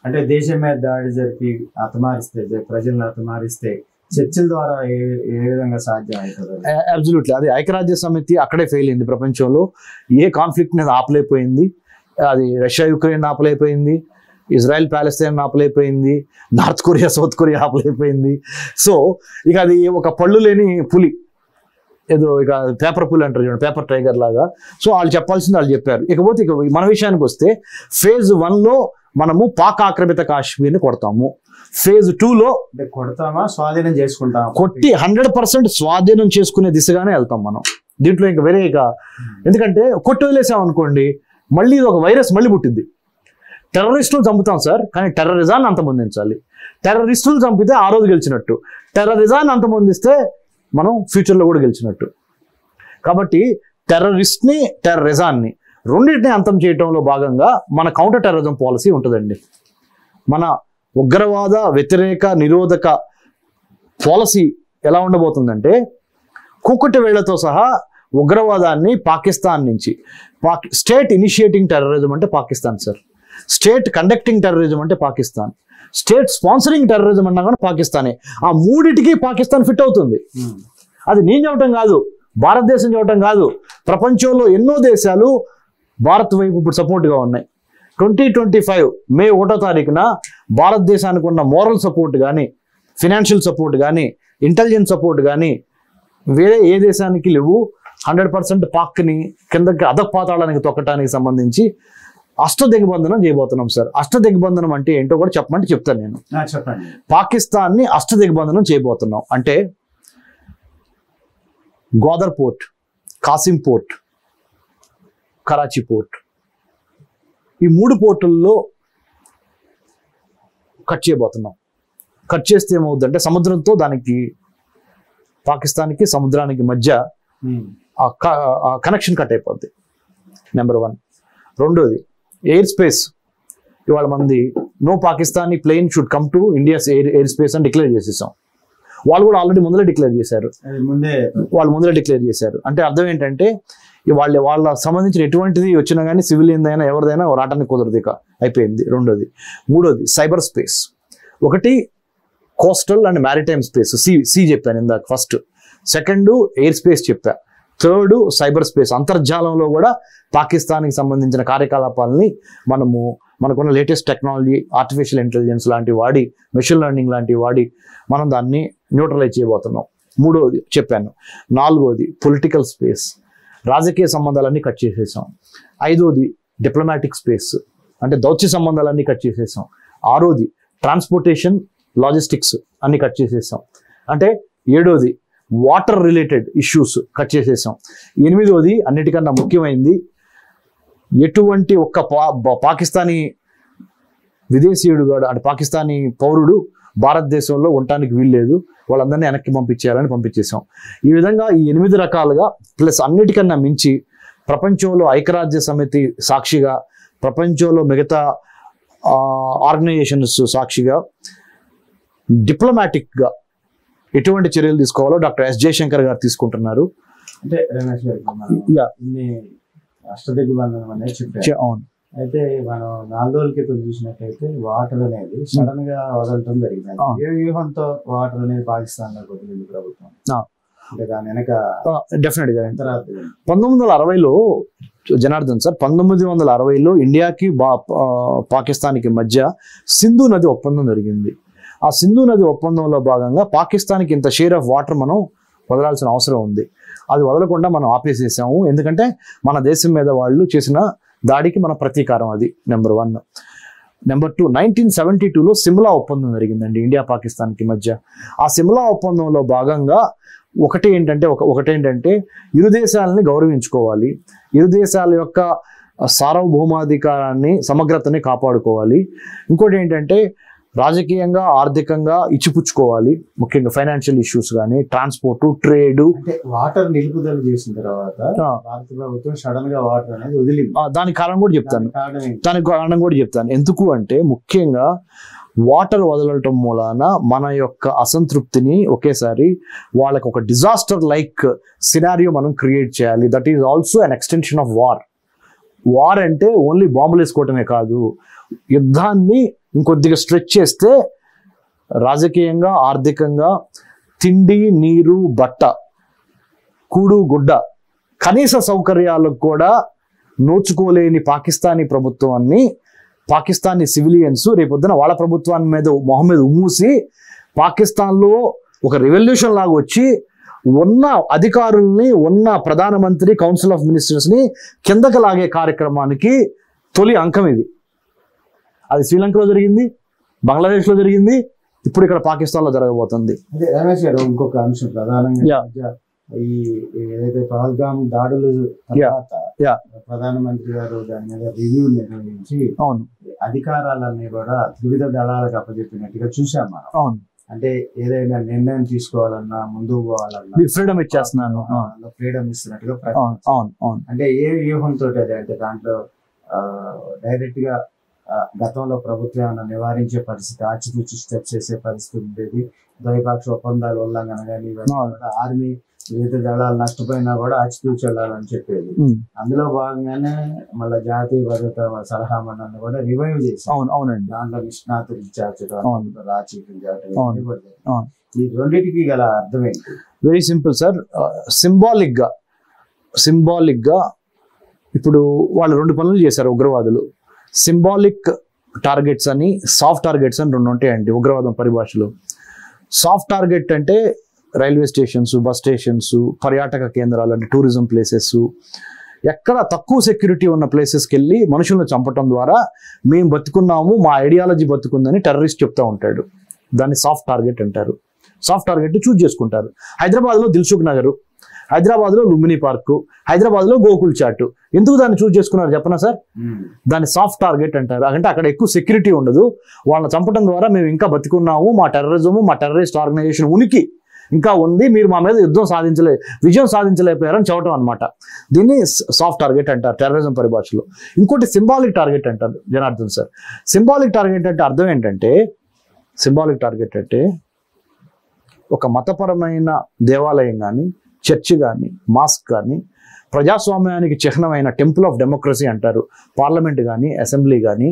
అంటే దేశం మీద దాడి జరిపి హతమారిస్తే, ప్రజలను హతమారిస్తే చర్చల ద్వారా ఏ విధంగా సాధ్యం అవుతుంది? అబ్సల్యూట్లీ. అది ఐక్యరాజ్య సమితి అక్కడే ఫెయిల్ అయింది. ప్రపంచంలో ఏ కాన్ఫ్లిక్ట్ అనేది ఆపలేకపోయింది. అది రష్యా యుక్రెయిన్ ఆపలేకపోయింది, ఇజ్రాయెల్ ప్యాలెస్తైన్ ఆపలేకపోయింది, నార్త్ కొరియా సౌత్ కొరియా ఆపలేకపోయింది. సో ఇక అది ఒక పళ్ళు లేని పులి, ఏదో ఇక పేపర్ పులి అంటారు చూడండి, పేపర్ టైగర్ లాగా. సో వాళ్ళు చెప్పాల్సింది వాళ్ళు చెప్పారు. ఇకపోతే ఇక మన విషయానికి వస్తే phase 1లో మనము పాక్ ఆక్రమిత కాశ్మీర్ని కొడతాము. phase 2లో కొడతామా, స్వాధీనం చేసుకుంటాం, కొట్టి 100% స్వాధీనం చేసుకునే దిశగానే వెళ్తాం మనం. దీంట్లో ఇంకా వేరే ఎందుకంటే కొట్టి వదిలేసాం అనుకోండి, మళ్ళీ ఇది ఒక వైరస్ మళ్ళీ పుట్టింది. టెర్రరిస్టులు చంపుతాం సార్, కానీ టెర్రరిజాన్ని అంతమొందించాలి. టెర్రరిస్టులు చంపితే ఆ రోజు గెలిచినట్టు, టెర్రరిజాన్ని అంతమొందిస్తే మనం ఫ్యూచర్లో కూడా గెలిచినట్టు. కాబట్టి టెర్రరిస్ట్ని, టెర్రరిజాన్ని రెండింటిని అంతం చేయడంలో భాగంగా మన కౌంటర్ టెర్రరిజం పాలసీ ఉంటుందండి. మన ఉగ్రవాద వ్యతిరేక నిరోధక పాలసీ ఎలా ఉండబోతుందంటే కూకటి వేళ్లతో సహా ఉగ్రవాదాన్ని పాకిస్తాన్ నుంచి, స్టేట్ ఇనిషియేటింగ్ టెర్రరిజం అంటే Pakistan sir, state conducting terrorism అంటే పాకిస్తాన్, స్టేట్ స్పాన్సరింగ్ టెర్రరిజం అన్నా కూడా పాకిస్తానే. ఆ మూడిటికి పాకిస్తాన్ ఫిట్ అవుతుంది. అది నేను చెప్పటం కాదు, భారతదేశం చెప్పటం కాదు, ప్రపంచంలో ఎన్నో దేశాలు భారత్ వైపు ఇప్పుడు సపోర్ట్గా ఉన్నాయి. 2025 మే 1వ తారీఖున భారతదేశానికి ఉన్న మోరల్ సపోర్ట్ కానీ, ఫినాన్షియల్ సపోర్ట్ కానీ, ఇంటెలిజెన్స్ సపోర్ట్ కానీ వేరే ఏ దేశానికి లేవు. 100% పాక్ని కిందకి అధపాతాళానికి తొక్కటానికి సంబంధించి అష్టదిగ్బంధనం చేయబోతున్నాం సార్. అష్టదిగ్బంధనం అంటే ఏంటో కూడా చెప్పమంటే చెప్తాను నేను. చెప్పండి. పాకిస్తాన్ని అష్టదిగ్బంధనం చేయబోతున్నాం అంటే Gwadar port, Qasim port, Karachi port, ఈ 3 పోర్టుల్లో కట్ చేయబోతున్నాం. కట్ చేస్తే ఏమవుతుందంటే సముద్రంతో దానికి, పాకిస్తాన్కి సముద్రానికి మధ్య కనెక్షన్ కట్ అయిపోద్ది. నెంబర్ 1. రెండోది ఎయిర్ స్పేస్. ఇవాళ మంది no Pakistani plane should come to India's air space అని డిక్లేర్ చేసేసాం. వాళ్ళు కూడా ఆల్రెడీ ముందరే డిక్లేర్ చేశారు. వాళ్ళు ముందరే డిక్లేర్ చేశారు. అంటే అర్థం ఏంటంటే వాళ్ళ సంబంధించిన ఎటువంటిది వచ్చినా కానీ సివిలియన్ అయినా ఎవరిదైనా రావడానికి కుదరదు, ఇక అయిపోయింది. రెండోది. మూడోది సైబర్ స్పేస్. ఒకటి కోస్టల్ అండ్ మ్యారిటైమ్ స్పేస్, సి చెప్పాను ఇందాక ఫస్ట్. సెకండ్ ఎయిర్ స్పేస్ చెప్పా. Third cyber space. అంతర్జాలంలో కూడా పాకిస్తాన్కి సంబంధించిన కార్యకలాపాలని మనకున్న లేటెస్ట్ టెక్నాలజీ, ఆర్టిఫిషియల్ ఇంటెలిజెన్స్ లాంటివి వాడి, మెషిన్ లెర్నింగ్ లాంటివి వాడి మనం దాన్ని న్యూట్రలైజ్ చేయబోతున్నాం. మూడోది చెప్పాను. నాలుగోది పొలిటికల్ స్పేస్. రాజకీయ సంబంధాలన్నీ కట్ చేసేసాం. ఐదోది డిప్లొమాటిక్ స్పేస్, అంటే దౌత్య సంబంధాలన్నీ కట్ చేసేసాం. ఆరోది ట్రాన్స్పోర్టేషన్, లాజిస్టిక్స్ అన్ని కట్ చేసేసాం. అంటే ఏడోది వాటర్ రిలేటెడ్ ఇష్యూస్ కట్ చేసేసాం. ఎనిమిదోది అన్నిటికన్నా ముఖ్యమైనది, ఎటువంటి ఒక్క పాకిస్తానీ విదేశీయుడు కూడా, అంటే పాకిస్తానీ పౌరుడు భారతదేశంలో ఉండటానికి వీల్లేదు, వాళ్ళందరినీ వెనక్కి పంపించేయాలని పంపించేసాం. ఈ విధంగా ఈ 8 రకాలుగా ప్లస్ అన్నిటికన్నా మించి ప్రపంచంలో ఐక్యరాజ్య సమితి సాక్షిగా, ప్రపంచంలో మిగతా ఆర్గనైజేషన్స్ సాక్షిగా డిప్లొమాటిక్గా ఎటువంటి చర్యలు తీసుకోవాలో డాక్టర్ ఎస్ జయశంకర్ గారు తీసుకుంటున్నారు. అంటే రమేష్ గారు ఇన్ని అష్టదిగ్బంధనం అనేది చెప్పారు. అవును. అయితే మనం 4 రోజుల క్రితం చూసినట్టయితే వాటర్ అనేది సడన్ గా వదలటం జరిగింది. ఏ వ్యూహంతో వాటర్ అనేది పాకిస్తాన్ లో వదిలింది ప్రభుత్వం? అంటే దాని వెనక డెఫినెట్ గా 1960లో జనార్దన్ సార్, 1960లో ఇండియాకి పాకిస్తాన్కి మధ్య సింధు నది ఒప్పందం జరిగింది. ఆ సింధు నది ఒప్పందంలో భాగంగా పాకిస్తాన్కి ఇంత షేర్ ఆఫ్ వాటర్ మనం వదలాల్సిన అవసరం ఉంది. అది వదలకుండా మనం ఆపేసేసాము, ఎందుకంటే మన దేశం మీద వాళ్ళు చేసిన దాడికి మన ప్రతీకారం. అది నెంబర్ 1. నెంబర్ 2, 1972లో సిమ్లా ఒప్పందం జరిగిందండి ఇండియా పాకిస్తాన్కి మధ్య. ఆ సిమ్లా ఒప్పందంలో భాగంగా ఒకటేంటంటే ఇరు దేశాలని గౌరవించుకోవాలి, ఇరు దేశాల యొక్క సార్వభౌమాధికారాన్ని, సమగ్రతని కాపాడుకోవాలి. ఇంకోటి ఏంటంటే రాజకీయంగా, ఆర్థికంగా ఇచ్చిపుచ్చుకోవాలి, ముఖ్యంగా ఫైనాన్షియల్ ఇష్యూస్ కానీ, ట్రాన్స్పోర్ట్, ట్రేడ్. వాటర్ నిలుపుదల చేసిన తర్వాత భారత ప్రభుత్వం సడన్ గా వాటర్ అనేది వదిలింది. దానికి కారణం కూడా చెప్తాను. ఎందుకు అంటే ముఖ్యంగా వాటర్ వదలటం మూలాన మన యొక్క అసంతృప్తిని ఒకేసారి వాళ్ళకి ఒక డిజాస్టర్ లైక్ సినారియో మనం క్రియేట్ చేయాలి. That is also an extension of war. War అంటే ఓన్లీ బాంబులు వేసుకోవటమే కాదు, యుద్ధాన్ని ఇంకొద్దిగా స్ట్రెచ్ చేస్తే రాజకీయంగా, ఆర్థికంగా, తిండి, నీరు, బట్ట, కూడు, గుడ్డ, కనీస సౌకర్యాలకు కూడా నోచుకోలేని పాకిస్తానీ ప్రభుత్వాన్ని, పాకిస్తానీ సివిలియన్స్ రేపొద్దున వాళ్ళ ప్రభుత్వాన్ని మీద మొహం మీద ఉమ్మూసి పాకిస్తాన్లో ఒక రెవల్యూషన్ లాగా వచ్చి ఉన్న అధికారుల్ని, ఉన్న ప్రధానమంత్రి, కౌన్సిల్ ఆఫ్ మినిస్టర్స్ని కిందకి లాగే కార్యక్రమానికి తొలి అంకం ఇది. అది శ్రీలంకలో జరిగింది, బంగ్లాదేశ్లో జరిగింది, ఇప్పుడు ఇక్కడ పాకిస్తాన్లో జరగబోతుంది. అదే రమేష్ గారు, ఇంకొక అంశం ప్రధానంగా ఈ ఏదైతే పహల్గామ్ దాడులు తర్వాత ప్రధానమంత్రి గారు దాని మీద రివ్యూ నిర్వహించి అధికారాలన్నీ కూడా త్రివిధ దళాలకు అప్పచెప్పినట్టుగా చూసాం మనం. అవును. అంటే ఏదైనా నిర్ణయం తీసుకోవాలన్నా, ముందుకు పోవాలన్నా ఫ్రీడమ్ ఇచ్చేస్తున్నాను, ఫ్రీడమ్ ఇస్తున్నట్టుగా. అవును. అంటే ఏ వ్యూహంతో, అంటే దాంట్లో డైరెక్ట్ గా గతంలో ప్రభుత్వం ఏమైనా నివారించే పరిస్థితి, ఆచితూచి స్టెప్స్ చేసే పరిస్థితి ఉండేది. ద్వైపాక్షిక ఒప్పందాల ఉల్లంఘన కానీ ఆర్మీ వివిధ దళాలు నష్టపోయినా కూడా ఆచితూచి వెళ్ళాలని చెప్పేది. అందులో భాగంగానే మళ్ళీ జాతీయ భద్రతా సలహా మండలిని కూడా రివైవ్ చేశారు. అవునండి. దాంట్లో నిష్ణాతులు ఇన్ఛార్జ్ ఈ రెండింటికి గల అర్థం ఏంటి? Very simple sir. సింబాలిక్ గా ఇప్పుడు వాళ్ళు 2 పనులు చేశారు ఉగ్రవాదులు. సింబాలిక్ టార్గెట్స్ అని, సాఫ్ట్ టార్గెట్స్ అని 2 ఉంటాయండి ఉగ్రవాదం పరిభాషలో. సాఫ్ట్ టార్గెట్ అంటే రైల్వే స్టేషన్స్, బస్ స్టేషన్స్, పర్యాటక కేంద్రాలు అంటే టూరిజం ప్లేసెస్, ఎక్కడ తక్కువ సెక్యూరిటీ ఉన్న ప్లేసెస్కి వెళ్ళి మనుషులను చంపటం ద్వారా మేము బతుకున్నాము, మా ఐడియాలజీ బతుకుందని టెర్రరిస్ట్ చెప్తా ఉంటాడు. దాన్ని సాఫ్ట్ టార్గెట్ అంటారు. సాఫ్ట్ టార్గెట్ చూజ్ చేసుకుంటారు. హైదరాబాద్లో దిల్సుఖ్ నగర్, హైదరాబాద్లో లుంబిని పార్కు, హైదరాబాద్లో గోకుల్ చాట్. ఎందుకు దాన్ని చూజ్ చేసుకున్నారు చెప్పనా సార్? దాన్ని సాఫ్ట్ టార్గెట్ అంటారు. అంటే అక్కడ ఎక్కువ సెక్యూరిటీ ఉండదు, వాళ్ళని చంపడం ద్వారా మేము ఇంకా బతుకున్నాము, మా టెర్రరిజము, మా టెర్రరిస్ట్ ఆర్గనైజేషన్ ఉనికి ఇంకా ఉంది, మీరు మా మీద విజయం సాధించలేకపోయారని చెప్పడం అనమాట. దీన్ని సాఫ్ట్ టార్గెట్ అంటారు టెర్రరిజం పరిభాషలో. ఇంకోటి సింబాలిక్ టార్గెట్ అంటారు జనార్దన్ సార్. సింబాలిక్ టార్గెట్ అంటే అర్థం ఏంటంటే, సింబాలిక్ టార్గెట్ అంటే ఒక మతపరమైన దేవాలయం కానీ, చర్చ్ కానీ, మాస్క్ కానీ, ప్రజాస్వామ్యానికి చిహ్నమైన టెంపుల్ ఆఫ్ డెమోక్రసీ అంటారు పార్లమెంట్ కానీ, అసెంబ్లీ కానీ,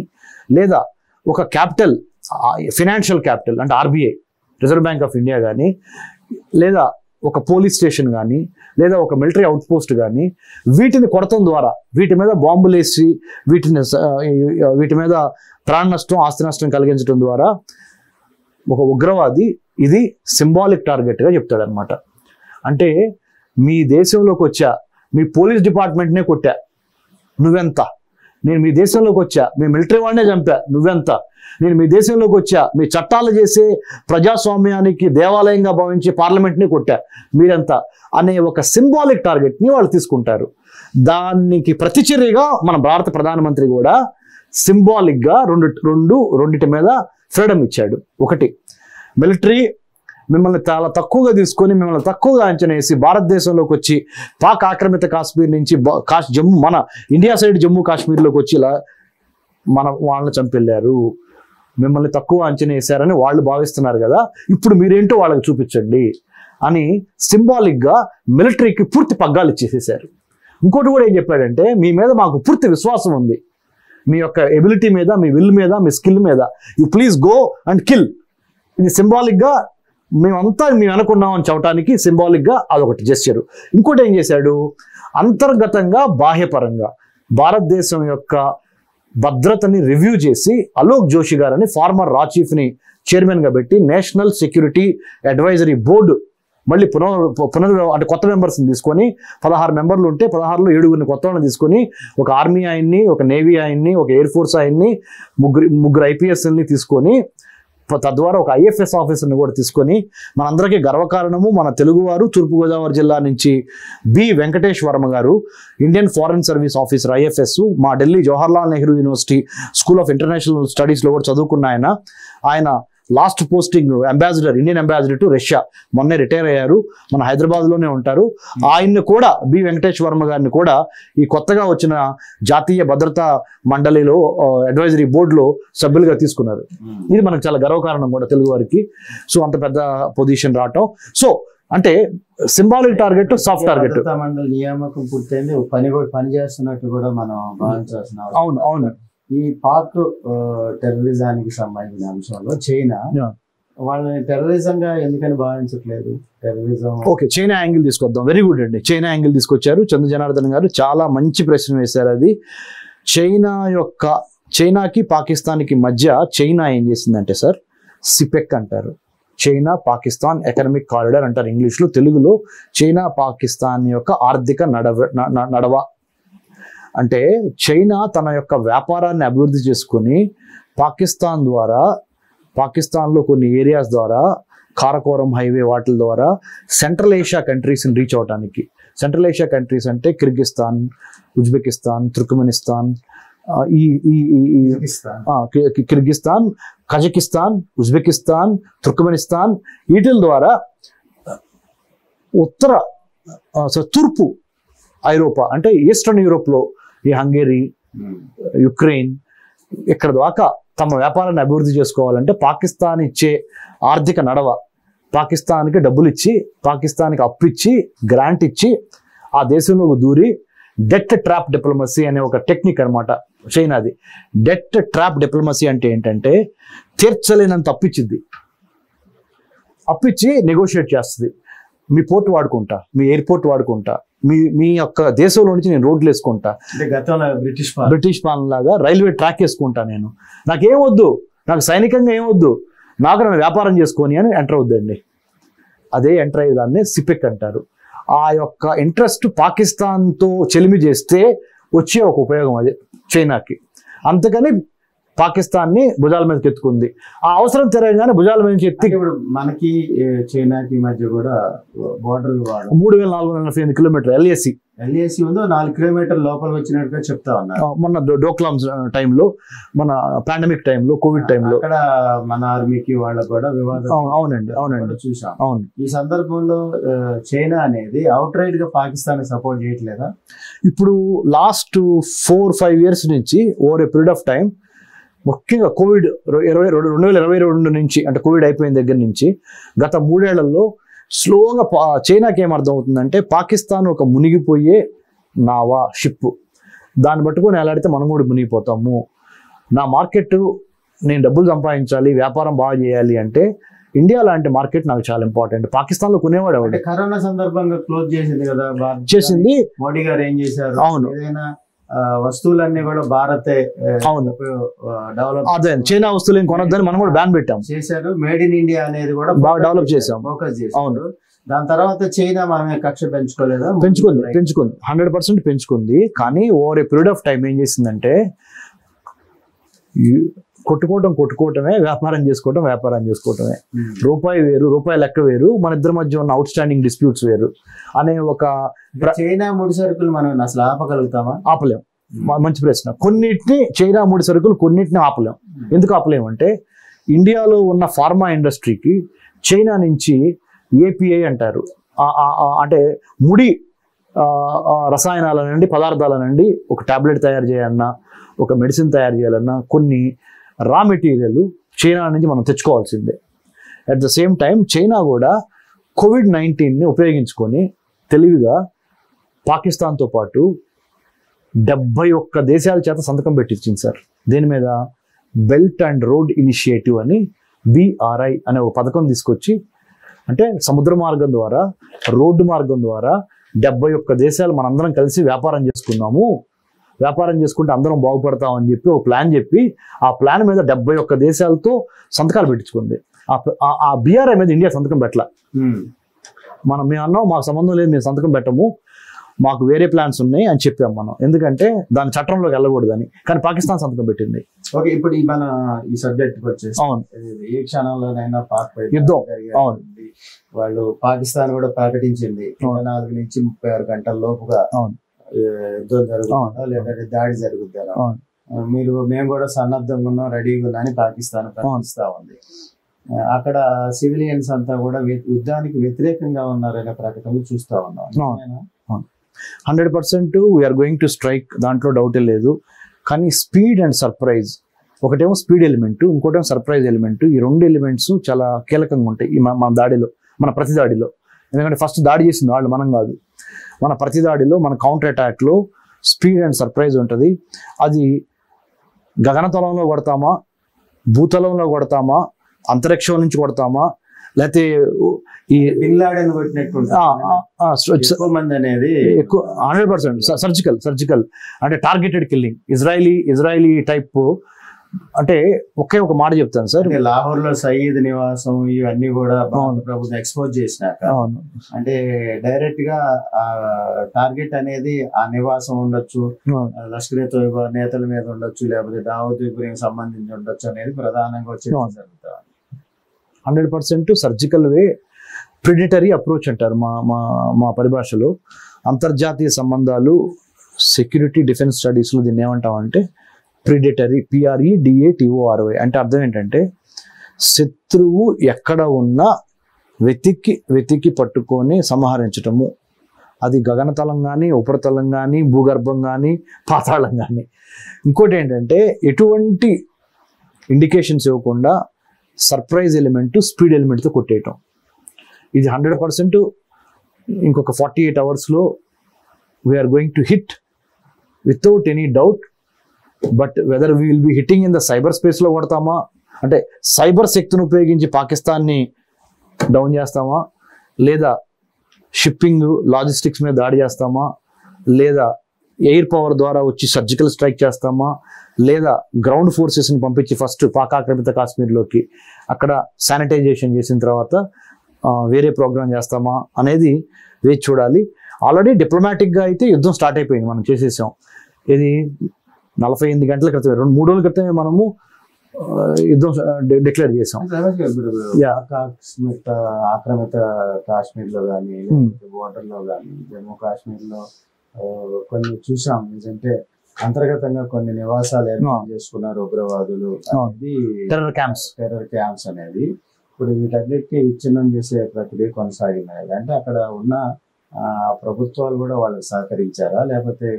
లేదా ఒక క్యాపిటల్, ఫినాన్షియల్ క్యాపిటల్ అంటే RBI, reserve bank of India కానీ, లేదా ఒక పోలీస్ స్టేషన్ కానీ, లేదా ఒక మిలిటరీ అవుట్ పోస్ట్ కానీ, వీటిని కొడతం ద్వారా, వీటి మీద బాంబులు వేసి వీటి మీద ప్రాణ నష్టం, ఆస్తి నష్టం కలిగించడం ద్వారా ఒక ఉగ్రవాది ఇది సింబాలిక్ టార్గెట్గా చెప్తాడు అనమాట. అంటే మీ దేశంలోకి వచ్చా, మీ పోలీస్ డిపార్ట్మెంట్నే కొట్టా, నువ్వెంత? నేను మీ దేశంలోకి వచ్చా, మీ మిలిటరీ వాడినే చంపా, నువ్వెంత? నేను మీ దేశంలోకి వచ్చా, మీ చట్టాలు చేసే ప్రజాస్వామ్యానికి దేవాలయంగా భావించే పార్లమెంట్ని కొట్టా, మీరెంత? అనే ఒక సింబాలిక్ టార్గెట్ని వాళ్ళు తీసుకుంటారు. దానికి ప్రతిచర్యగా మన భారత ప్రధానమంత్రి కూడా సింబాలిక్గా రెండిటి మీద ఫ్రీడమ్ ఇచ్చాడు. ఒకటి, మిలిటరీ మిమ్మల్ని చాలా తక్కువగా తీసుకొని, మిమ్మల్ని తక్కువగా అంచనా వేసి భారతదేశంలోకి వచ్చి పాక్ ఆక్రమిత కాశ్మీర్ నుంచి జమ్మూ, మన ఇండియా సైడ్ జమ్మూ కాశ్మీర్లోకి వచ్చి ఇలా వాళ్ళని చంపెళ్ళారు, మిమ్మల్ని తక్కువ అంచనా వేశారని వాళ్ళు భావిస్తున్నారు కదా, ఇప్పుడు మీరేంటో వాళ్ళకి చూపించండి అని సింబాలిక్గా మిలిటరీకి పూర్తి పగ్గాలు ఇచ్చేసేసారు. ఇంకోటి కూడా ఏం చెప్పాడంటే, మీ మీద మాకు పూర్తి విశ్వాసం ఉంది, మీ యొక్క ఎబిలిటీ మీద, మీ విల్ మీద, మీ స్కిల్ మీద, you please go and kill. ఇది సింబాలిక్గా మేమంతా మేము అనుకున్నామని చెప్పడానికి సింబాలిక్గా అదొకటి జెస్చరు. ఇంకోటి ఏం చేశాడు, అంతర్గతంగా బాహ్యపరంగా భారతదేశం యొక్క భద్రతని రివ్యూ చేసి అలోక్ జోషి గారని ఫార్మర్ రా చీఫ్ని చైర్మన్గా పెట్టి నేషనల్ సెక్యూరిటీ అడ్వైజరీ బోర్డు మళ్ళీ అంటే కొత్త మెంబర్స్ని తీసుకొని 16 మెంబర్లు ఉంటే 16లో 7 కొత్త వాళ్ళని తీసుకొని, ఒక ఆర్మీ ఆయన్ని, ఒక నేవీ ఆయన్ని, ఒక ఎయిర్ ఫోర్స్ ఆయన్ని, ముగ్గురు ఐపీఎస్ని తీసుకొని, తద్వారా ఒక ఐఎఫ్ఎస్ ఆఫీసర్ని కూడా తీసుకొని, మనందరికీ గర్వకారణము మన తెలుగువారు తూర్పుగోదావరి జిల్లా నుంచి బి వెంకటేష్ వర్మ గారు, Indian foreign service officer IFS, మా Delhi Jawaharlal Nehru university school of international స్టడీస్లో కూడా చదువుకున్న ఆయన last posting ambassador, Indian ambassador to Russia, మొన్నే రిటైర్ అయ్యారు, మన హైదరాబాద్లోనే ఉంటారు. ఆయన్ని కూడా, బి వెంకటేష్ వర్మ గారిని కూడా ఈ కొత్తగా వచ్చిన జాతీయ భద్రతా మండలిలో అడ్వైజరీ బోర్డులో సభ్యులుగా తీసుకున్నారు. ఇది మనకు చాలా గర్వకారణం కూడా తెలుగు వారికి. సో అంత పెద్ద పొజిషన్ రావటం. సో అంటే సింబాలిక్ టార్గెట్, సాఫ్ట్ టార్గెట్. మండలి నియామకం పూర్తయింది, పని చేస్తున్నట్టు కూడా మనం భావించాల్సిన. అవును. ఈ పాక్ టెర్రరిజానికి సంబంధించిన అంశంలో చైనా వాళ్ళని టెర్రరిజంగా ఎందుకని భావించట్లేదు? టెర్రరిజం ఓకే, చైనా యాంగిల్ తీసుకొద్దాం. వెరీ గుడ్ అండి, చైనా యాంగిల్ తీసుకొచ్చారు చందు జనార్దన్ గారు, చాలా మంచి ప్రశ్న వేశారు. అది చైనాకి పాకిస్తాన్కి మధ్య చైనా ఏం చేసిందంటే సార్, సిపెక్ అంటారు, చైనా పాకిస్తాన్ ఎకనామిక్ కారిడార్ అంటారు ఇంగ్లీష్లో. తెలుగులో చైనా పాకిస్తాన్ యొక్క ఆర్థిక నడవ. అంటే చైనా తన యొక్క వ్యాపారాన్ని అభివృద్ధి చేసుకొని పాకిస్తాన్లో కొన్ని ఏరియాస్ ద్వారా, కారకోరం హైవే వాటి ద్వారా సెంట్రల్ ఏషియా కంట్రీస్ని రీచ్ అవడానికి. సెంట్రల్ ఏషియా కంట్రీస్ అంటే Kyrgyzstan, Uzbekistan, Turkmenistan, Kyrgyzstan, Kazakhstan, Uzbekistan, Turkmenistan, వీటి ద్వారా తూర్పు ఐరోపా అంటే ఈస్టర్న్ యూరోప్లో ఈ హంగేరీ, యుక్రెయిన్, ఇక్కడ దాకా తమ వ్యాపారాన్ని అభివృద్ధి చేసుకోవాలంటే పాకిస్తాన్ ఇచ్చే ఆర్థిక నడవ, పాకిస్తాన్కి డబ్బులు ఇచ్చి, పాకిస్తాన్కి అప్పు ఇచ్చి, గ్రాంట్ ఇచ్చి ఆ దేశంలోకి దూరి డెట్ ట్రాప్ డిప్లొమసీ అనే ఒక టెక్నిక్ అనమాట చైనాది. డెట్ ట్రాప్ డిప్లొమసీ అంటే ఏంటంటే తీర్చలేనంత అప్పిచ్చింది, అప్పిచ్చి నెగోషియేట్ చేస్తుంది. మీ పోర్ట్ వాడుకుంటా, మీ ఎయిర్పోర్ట్ వాడుకుంటా, మీ యొక్క దేశంలో నుంచి నేను రోడ్లు వేసుకుంటా, గతంలో బ్రిటిష్ పాలన లాగా రైల్వే ట్రాక్ వేసుకుంటా, నేను నాకేం వద్దు, నాకు సైనికంగా ఏం వద్దు, నాకు నన్ను వ్యాపారం చేసుకొని అని ఎంటర్ అవుద్దండి. అదే ఎంటర్ అయ్యేదాన్ని సిపెక్ అంటారు. ఆ యొక్క ఇంట్రెస్ట్ పాకిస్తాన్తో చెలిమి చేస్తే వచ్చే ఒక ఉపయోగం అది చైనాకి. అందుకని పాకిస్తాన్ని భుజాల మీదకి ఎత్తుకుంది. ఆ అవసరం తిరగగానే భుజాల మీద ఎత్తి ఇప్పుడు మనకి చైనాకి మధ్య కూడా బోర్డర్ 3448 కిలోమీటర్ ఎల్ఏసి ఉందో 4 కిలోమీటర్ లోపల వచ్చినట్టుగా చెప్తా ఉన్నారు. మొన్న డోక్లాం టైంలో, మన పాండమిక్ టైంలో, కోవిడ్ టైంలో అక్కడ మన ఆర్మీకి వాళ్ళకు కూడా వివాదం. అవునండి చూసాం. అవును. ఈ సందర్భంలో చైనా అనేది అవుట్ రైట్ గా పాకిస్తాన్ సపోర్ట్ చేయట్లేదా? ఇప్పుడు లాస్ట్ 4-5 ఇయర్స్ నుంచి over a period of time, ముఖ్యంగా కోవిడ్ 2022 నుంచి, అంటే కోవిడ్ అయిపోయిన దగ్గర నుంచి గత 3 ఏళ్లలో స్లోగా చైనాకి ఏం అర్థం అవుతుందంటే పాకిస్తాన్ ఒక మునిగిపోయే నావా, షిప్, దాన్ని పట్టుకొని ఎలాడితే మనం కూడా మునిగిపోతాము. నా మార్కెట్, నేను డబ్బులు సంపాదించాలి, వ్యాపారం బాగా చేయాలి అంటే ఇండియా లాంటి మార్కెట్ నాకు చాలా ఇంపార్టెంట్. పాకిస్తాన్ లో కొనేవాడు ఎవరు? కరోనా సందర్భంగా క్లోజ్ చేసింది కదా చేసింది మోడీ గారు. ఏం చేశారు? అవును, ఏదైనా వస్తువులన్నీ కూడా భారతే డెవలప్, అదే చైనా వస్తువులు ఏం కొనొద్దని మనం కూడా బ్యాన్ పెట్టాం చేశారు. మేడ్ ఇన్ ఇండియా అనేది కూడా బాగా డెవలప్ చేసాం, ఫోకస్ చేశారు. అవును. దాని తర్వాత చైనా మనమే కక్ష పెంచుకోలేదా? పెంచుకుంది 100% పెంచుకుంది. కానీ over a period of time ఏం చేసిందంటే కొట్టుకోవటమే, వ్యాపారం చేసుకోవటమే. రూపాయి వేరు, రూపాయి లెక్క వేరు, మన ఇద్దరి మధ్య ఉన్న అవుట్ స్టాండింగ్ డిస్ప్యూట్స్ వేరు అనే ఒక. చైనా ముడి సరుకులు మనం అసలు ఆపగలుగుతామా? ఆపలేం. మంచి ప్రశ్న. కొన్నిటిని చైనా ముడి సరుకులు, కొన్నిటిని ఆపలేం. ఎందుకు ఆపలేం అంటే ఇండియాలో ఉన్న ఫార్మా ఇండస్ట్రీకి చైనా నుంచి ఏపీఐ అంటారు, అంటే ముడి రసాయనాల నుండి, పదార్థాల నుండి ఒక టాబ్లెట్ తయారు చేయాలన్నా, ఒక మెడిసిన్ తయారు చేయాలన్నా కొన్ని రా మెటీరియల్ చైనా నుంచి మనం తెచ్చుకోవాల్సిందే. At the same time China కూడా COVID-19ని ఉపయోగించుకొని తెలివిగా పాకిస్తాన్తో పాటు 71 దేశాల చేత సంతకం పెట్టించింది సార్. దీని మీద బెల్ట్ అండ్ రోడ్ ఇనిషియేటివ్ అని, BRI అనే ఒక పథకం తీసుకొచ్చి, అంటే సముద్ర మార్గం ద్వారా, రోడ్డు మార్గం ద్వారా 71 దేశాలు మనందరం కలిసి వ్యాపారం చేసుకున్నాము, వ్యాపారం చేసుకుంటే అందరం బాగుపడతాం అని చెప్పి ఒక ప్లాన్ చెప్పి, ఆ ప్లాన్ మీద 71 దేశాలతో సంతకాలు పెట్టించుకుంది. ఆ BRI మీద ఇండియా సంతకం పెట్టాల. మేము అన్నాం మాకు సంబంధం లేదు, మేము సంతకం పెట్టము, మాకు వేరే ప్లాన్స్ ఉన్నాయి అని చెప్పాం మనం, ఎందుకంటే దాని చట్టంలోకి వెళ్ళకూడదని. కానీ పాకిస్తాన్ సంతకం పెట్టింది. ఓకే, ఇప్పుడు మన ఈ సబ్జెక్ట్ వచ్చేసి అవును, ఏ క్షణంలోనైనా పాక్ యుద్ధం. అవును, వాళ్ళు పాకిస్తాన్ కూడా ప్రకటించింది 24 నుంచి 36 గంటల లోపుగా యుద్ధం జరుగుతుందా లేదంటే దాడి జరుగుతుందా, మేము కూడా సన్నద్ధంగా ఉన్నాం, రెడీగా ఉన్నా అని పాకిస్తాన్ ప్రకటిస్తా ఉంది. అక్కడ సివిలియన్స్ అంతా కూడా యుద్ధానికి వ్యతిరేకంగా ఉన్నారనే ప్రకటనలు చూస్తా ఉన్నాం. 100% వీఆర్ గోయింగ్ టు స్ట్రైక్, దాంట్లో డౌటే లేదు. కానీ స్పీడ్ అండ్ సర్ప్రైజ్, ఒకటేమో స్పీడ్ ఎలిమెంట్, ఇంకోటేమో సర్ప్రైజ్ ఎలిమెంట్, ఈ 2 ఎలిమెంట్స్ చాలా కీలకంగా ఉంటాయి మన దాడిలో, మన ప్రతి దాడిలో. ఎందుకంటే ఫస్ట్ దాడి చేసింది వాళ్ళు, మనం కాదు. మన ప్రతి దాడిలో, మన కౌంటర్ అటాక్లో స్పీడ్ అండ్ సర్ప్రైజ్ ఉంటుంది. అది గగనతలంలో కొడతామా, భూతలంలో కొడతామా, అంతరిక్షం నుంచి కొడతామా, లేకపోతే ఈ బిన్ లాడెన్ కొట్టినట్టు ఎక్కువ మంది అనేది 100% సర్జికల్ అంటే టార్గెటెడ్ కిల్లింగ్, ఇజ్రాయిలీ టైప్. అంటే ఒకే ఒక మాట చెప్తాను సార్, లాహోర్ లో సయీద్ నివాసం ఇవన్నీ కూడా ప్రభుత్వం ఎక్స్పోజ్ చేసినాక, అంటే డైరెక్ట్ గా టార్గెట్ అనేది ఆ నివాసం ఉండొచ్చు, లష్కర్ తోయిబా నేతల మీద ఉండొచ్చు, లేకపోతే దావూద్ ఇబ్రహీం సంబంధించి ఉండొచ్చు అనేది ప్రధానంగా వచ్చి జరుగుతుంది. 100% సర్జికల్ వే, ప్రిడిటరీ అప్రోచ్ అంటారు మా పరిభాషలో. అంతర్జాతీయ సంబంధాలు, సెక్యూరిటీ డిఫెన్స్ స్టడీస్లో దీన్ని ఏమంటామంటే ప్రిడేటరీ, PREDATORY. అంటే అర్థం ఏంటంటే శత్రువు ఎక్కడ ఉన్నా వెతికి పట్టుకొని సంహరించటము అది గగనతలం కానీ, ఉపరితలం కానీ, భూగర్భం కానీ, పాతాళం కానీ. ఇంకోటి ఏంటంటే ఎటువంటి ఇండికేషన్స్ ఇవ్వకుండా సర్ప్రైజ్ ఎలిమెంట్, స్పీడ్ ఎలిమెంట్తో కొట్టేయటం. ఇది 100% ఇంకొక 48 అవర్స్లో we are going to hit without any doubt. But whether we will be hitting in the cyber స్పేస్లో కొడతామా, అంటే సైబర్ శక్తిని ఉపయోగించి పాకిస్తాన్ని డౌన్ చేస్తామా, లేదా షిప్పింగ్ లాజిస్టిక్స్ మీద దాడి చేస్తామా, లేదా ఎయిర్ పవర్ ద్వారా వచ్చి సర్జికల్ స్ట్రైక్ చేస్తామా, లేదా గ్రౌండ్ ఫోర్సెస్ని పంపించి ఫస్ట్ పాక్ ఆక్రమిత కాశ్మీర్లోకి అక్కడ శానిటైజేషన్ చేసిన తర్వాత వేరే ప్రోగ్రామ్ చేస్తామా అనేది వేచి చూడాలి. ఆల్రెడీ డిప్లొమాటిక్గా అయితే యుద్ధం స్టార్ట్ అయిపోయింది, మనం చేసేసాం. ఇది 48 గంటల క్రితమే, 2-3 రోజుల క్రితమే మనము యుద్ధం డిక్లేర్ చేసాం. ఆక్రమిత కాశ్మీర్లో కానీ, బోర్డర్లో కానీ, జమ్మూ కాశ్మీర్లో కొన్ని చూసాం. ఏంటంటే అంతర్గతంగా కొన్ని నివాసాలు ఏర్పాటు చేసుకున్నారు ఉగ్రవాదులు, టెర్రర్ క్యాంప్స్ అనేది. ఇప్పుడు వీటన్నిటికీ విచ్ఛిన్నం చేసే ప్రక్రియ కొనసాగినాయి. అంటే అక్కడ ఉన్న ప్రభుత్వాలు కూడా వాళ్ళకి సహకరించారా, లేకపోతే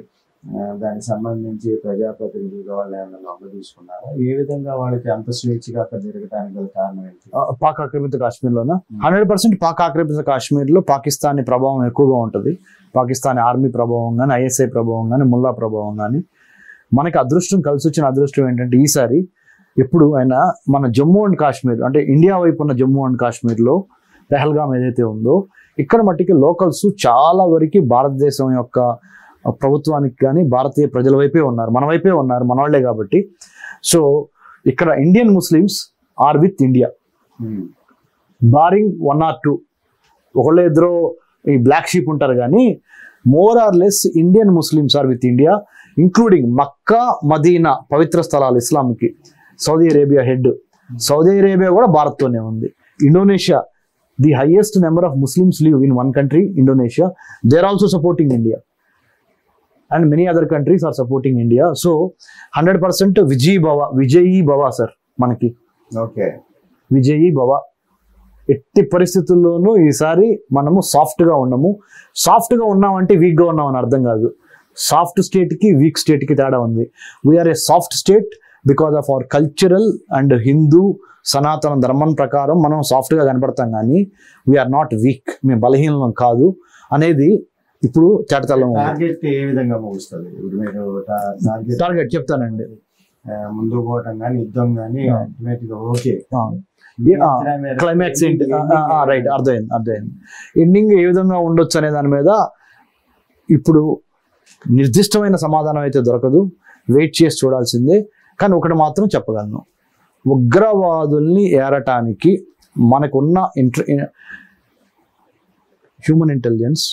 దానికి సంబంధించి ప్రజాప్రతినిధులు వాళ్ళు ఏమైనా లొంగ తీసుకున్నారా? ఏ విధంగా వాళ్ళకి అంత స్వేచ్ఛగా అక్కడ జరగడానికి గల కారణం ఏంటి? పాక్ ఆక్రమిత కాశ్మీర్లోనా? 100% పాక్ ఆక్రమిత కాశ్మీర్లో పాకిస్తానీ ప్రభావం ఎక్కువగా ఉంటుంది. పాకిస్తానీ ఆర్మీ ప్రభావం కానీ, ఐఎస్ఐ ప్రభావం కానీ, ముల్లా ప్రభావం కానీ. మనకి అదృష్టం, కలిసి వచ్చిన అదృష్టం ఏంటంటే ఈసారి ఎప్పుడు ఆయన మన జమ్మూ అండ్ కాశ్మీర్, అంటే ఇండియా వైపు ఉన్న జమ్మూ అండ్ కాశ్మీర్లో పెహల్గాం ఏదైతే ఉందో, ఇక్కడ మట్టికి లోకల్స్ చాలా వరకు భారతదేశం యొక్క ప్రభుత్వానికి కానీ, భారతీయ ప్రజల వైపే ఉన్నారు, మన వైపే ఉన్నారు, మన వాళ్ళే కాబట్టి. సో ఇక్కడ Indian Muslims are with India, barring 1 or 2, ఒకళ్ళు ఇద్దరు ఈ బ్లాక్ షీప్ ఉంటారు, కానీ more or less Indian Muslims are with India, including Mecca, Medina పవిత్ర స్థలాలు ఇస్లాంకి. Saudi Arabia head, Saudi Arabia కూడా భారత్తోనే ఉంది. Indonesia, the highest number of Muslims live in one country, Indonesia. They are also supporting India and many other countries are supporting India. So 100% విజయీ భవ sir. మనకి okay, విజయీ భవ. ఎట్టి పరిస్థితుల్లోనూ ఈసారి మనము సాఫ్ట్గా ఉన్నాము. సాఫ్ట్గా ఉన్నామంటే వీక్గా ఉన్నామని అర్థం కాదు. సాఫ్ట్ స్టేట్కి వీక్ స్టేట్కి తేడా ఉంది. We are a soft state because of our cultural and Hindu Sanatana ధర్మం ప్రకారం మనం సాఫ్ట్గా కనపడతాం, కానీ వీఆర్ నాట్ వీక్, మేము బలహీనం కాదు అనేది ఇప్పుడు తేటతెల్లం. టార్గెట్ ఏ విధంగా ముగుస్తుంది? ఇప్పుడు మీరు టార్గెట్ చెప్తానండి. ముందు పోవటం కానీ, యుద్ధం కానీ అల్టిమేట్ గా ఓకే, క్లైమాక్స్ ఏంటి? రైట్, అర్థమైంది. ఎండింగ్ ఏ విధంగా ఉండొచ్చు అనే దాని మీద ఇప్పుడు నిర్దిష్టమైన సమాధానం అయితే దొరకదు, వెయిట్ చేసి చూడాల్సిందే. కానీ ఒకటి మాత్రం చెప్పగలను, ఉగ్రవాదుల్ని ఏరటానికి మనకున్న human intelligence,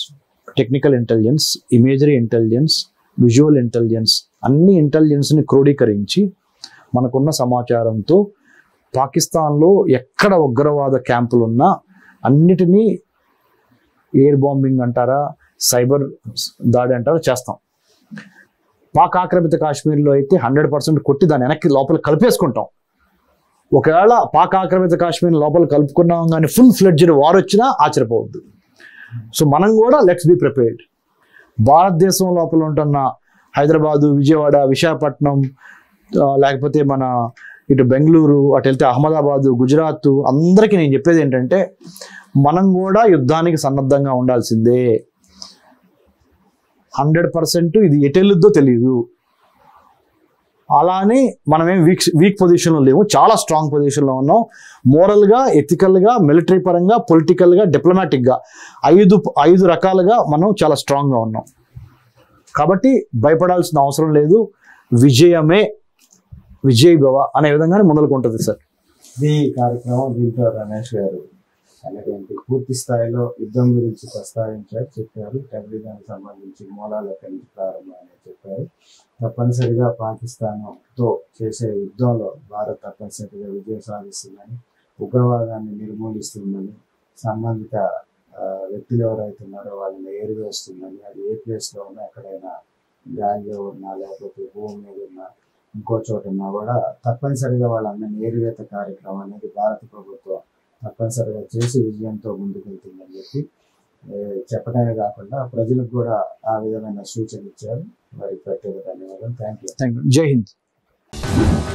technical intelligence, imagery intelligence, visual intelligence, అన్ని ఇంటెలిజెన్స్ని క్రోడీకరించి మనకున్న సమాచారంతో పాకిస్తాన్లో ఎక్కడ ఉగ్రవాద క్యాంపులు ఉన్నా అన్నిటినీ ఎయిర్ బాంబింగ్ అంటారా, సైబర్ దాడి అంటారా చేస్తాం. పాక్ ఆక్రమిత కాశ్మీర్లో అయితే 100% కొట్టి దాన్ని వెనక్కి లోపల కలిపేసుకుంటాం. ఒకవేళ పాక్ ఆక్రమిత కాశ్మీర్ లోపల కలుపుకున్నాం కానీ ఫుల్ ఫ్లెడ్జ్డ్ వార్ వచ్చినా ఆశ్చర్యపోవద్దు. సో మనం కూడా లెట్స్ బి ప్రిపేర్డ్. భారతదేశం లోపల ఉంటున్న హైదరాబాదు, విజయవాడ, విశాఖపట్నం, లేకపోతే మన ఇటు బెంగళూరు, అటు వెళ్తే అహ్మదాబాదు, గుజరాత్, అందరికీ నేను చెప్పేది ఏంటంటే మనం కూడా యుద్ధానికి సన్నద్ధంగా ఉండాల్సిందే. 100% ఇది ఎటెళ్ళుద్దో తెలియదు. అలానే మనమేం వీక్ పొజిషన్లో లేవు, చాలా స్ట్రాంగ్ పొజిషన్లో ఉన్నాం. మోరల్గా, ఎథికల్గా, మిలిటరీ పరంగా, పొలిటికల్గా, డిప్లొమాటిక్గా 5 రకాలుగా మనం చాలా స్ట్రాంగ్గా ఉన్నాం. కాబట్టి భయపడాల్సిన అవసరం లేదు. విజయమే విజయ్ భవ అనే విధంగానే మొదలుకుంటుంది సార్ ఈ కార్యక్రమం. దీంట్లో రమేష్ గారు అనేటువంటి పూర్తి స్థాయిలో యుద్ధం గురించి ప్రస్తావించారు, చెప్పారు. టెర్రరిజానికి సంబంధించి మూలాలు ఎక్కడి నుంచి ప్రారంభం అనేది చెప్పారు. తప్పనిసరిగా పాకిస్తాన్తో చేసే యుద్ధంలో భారత్ తప్పనిసరిగా విజయం సాధిస్తుందని, ఉగ్రవాదాన్ని నిర్మూలిస్తుందని, సంబంధిత వ్యక్తులు ఎవరైతే ఉన్నారో వాళ్ళని ఏరివేస్తుందని, అది ఏ ప్లేస్లో ఉన్నా, ఎక్కడైనా గాలిలో ఉన్నా, లేకపోతే భూమి మీద ఉన్నా, ఇంకో చోట ఉన్నా కూడా తప్పనిసరిగా వాళ్ళందరినీ ఏరివేత కార్యక్రమం అనేది భారత ప్రభుత్వం తప్పనిసరిగా చేసి విజయంతో ముందుకెళ్తుందని చెప్పి చెప్పడమే కాకుండా ప్రజలకు కూడా ఆ విధమైన సూచన ఇచ్చారు. వారికి ప్రత్యేక ధన్యవాదాలు. Thank you. జై హింద్.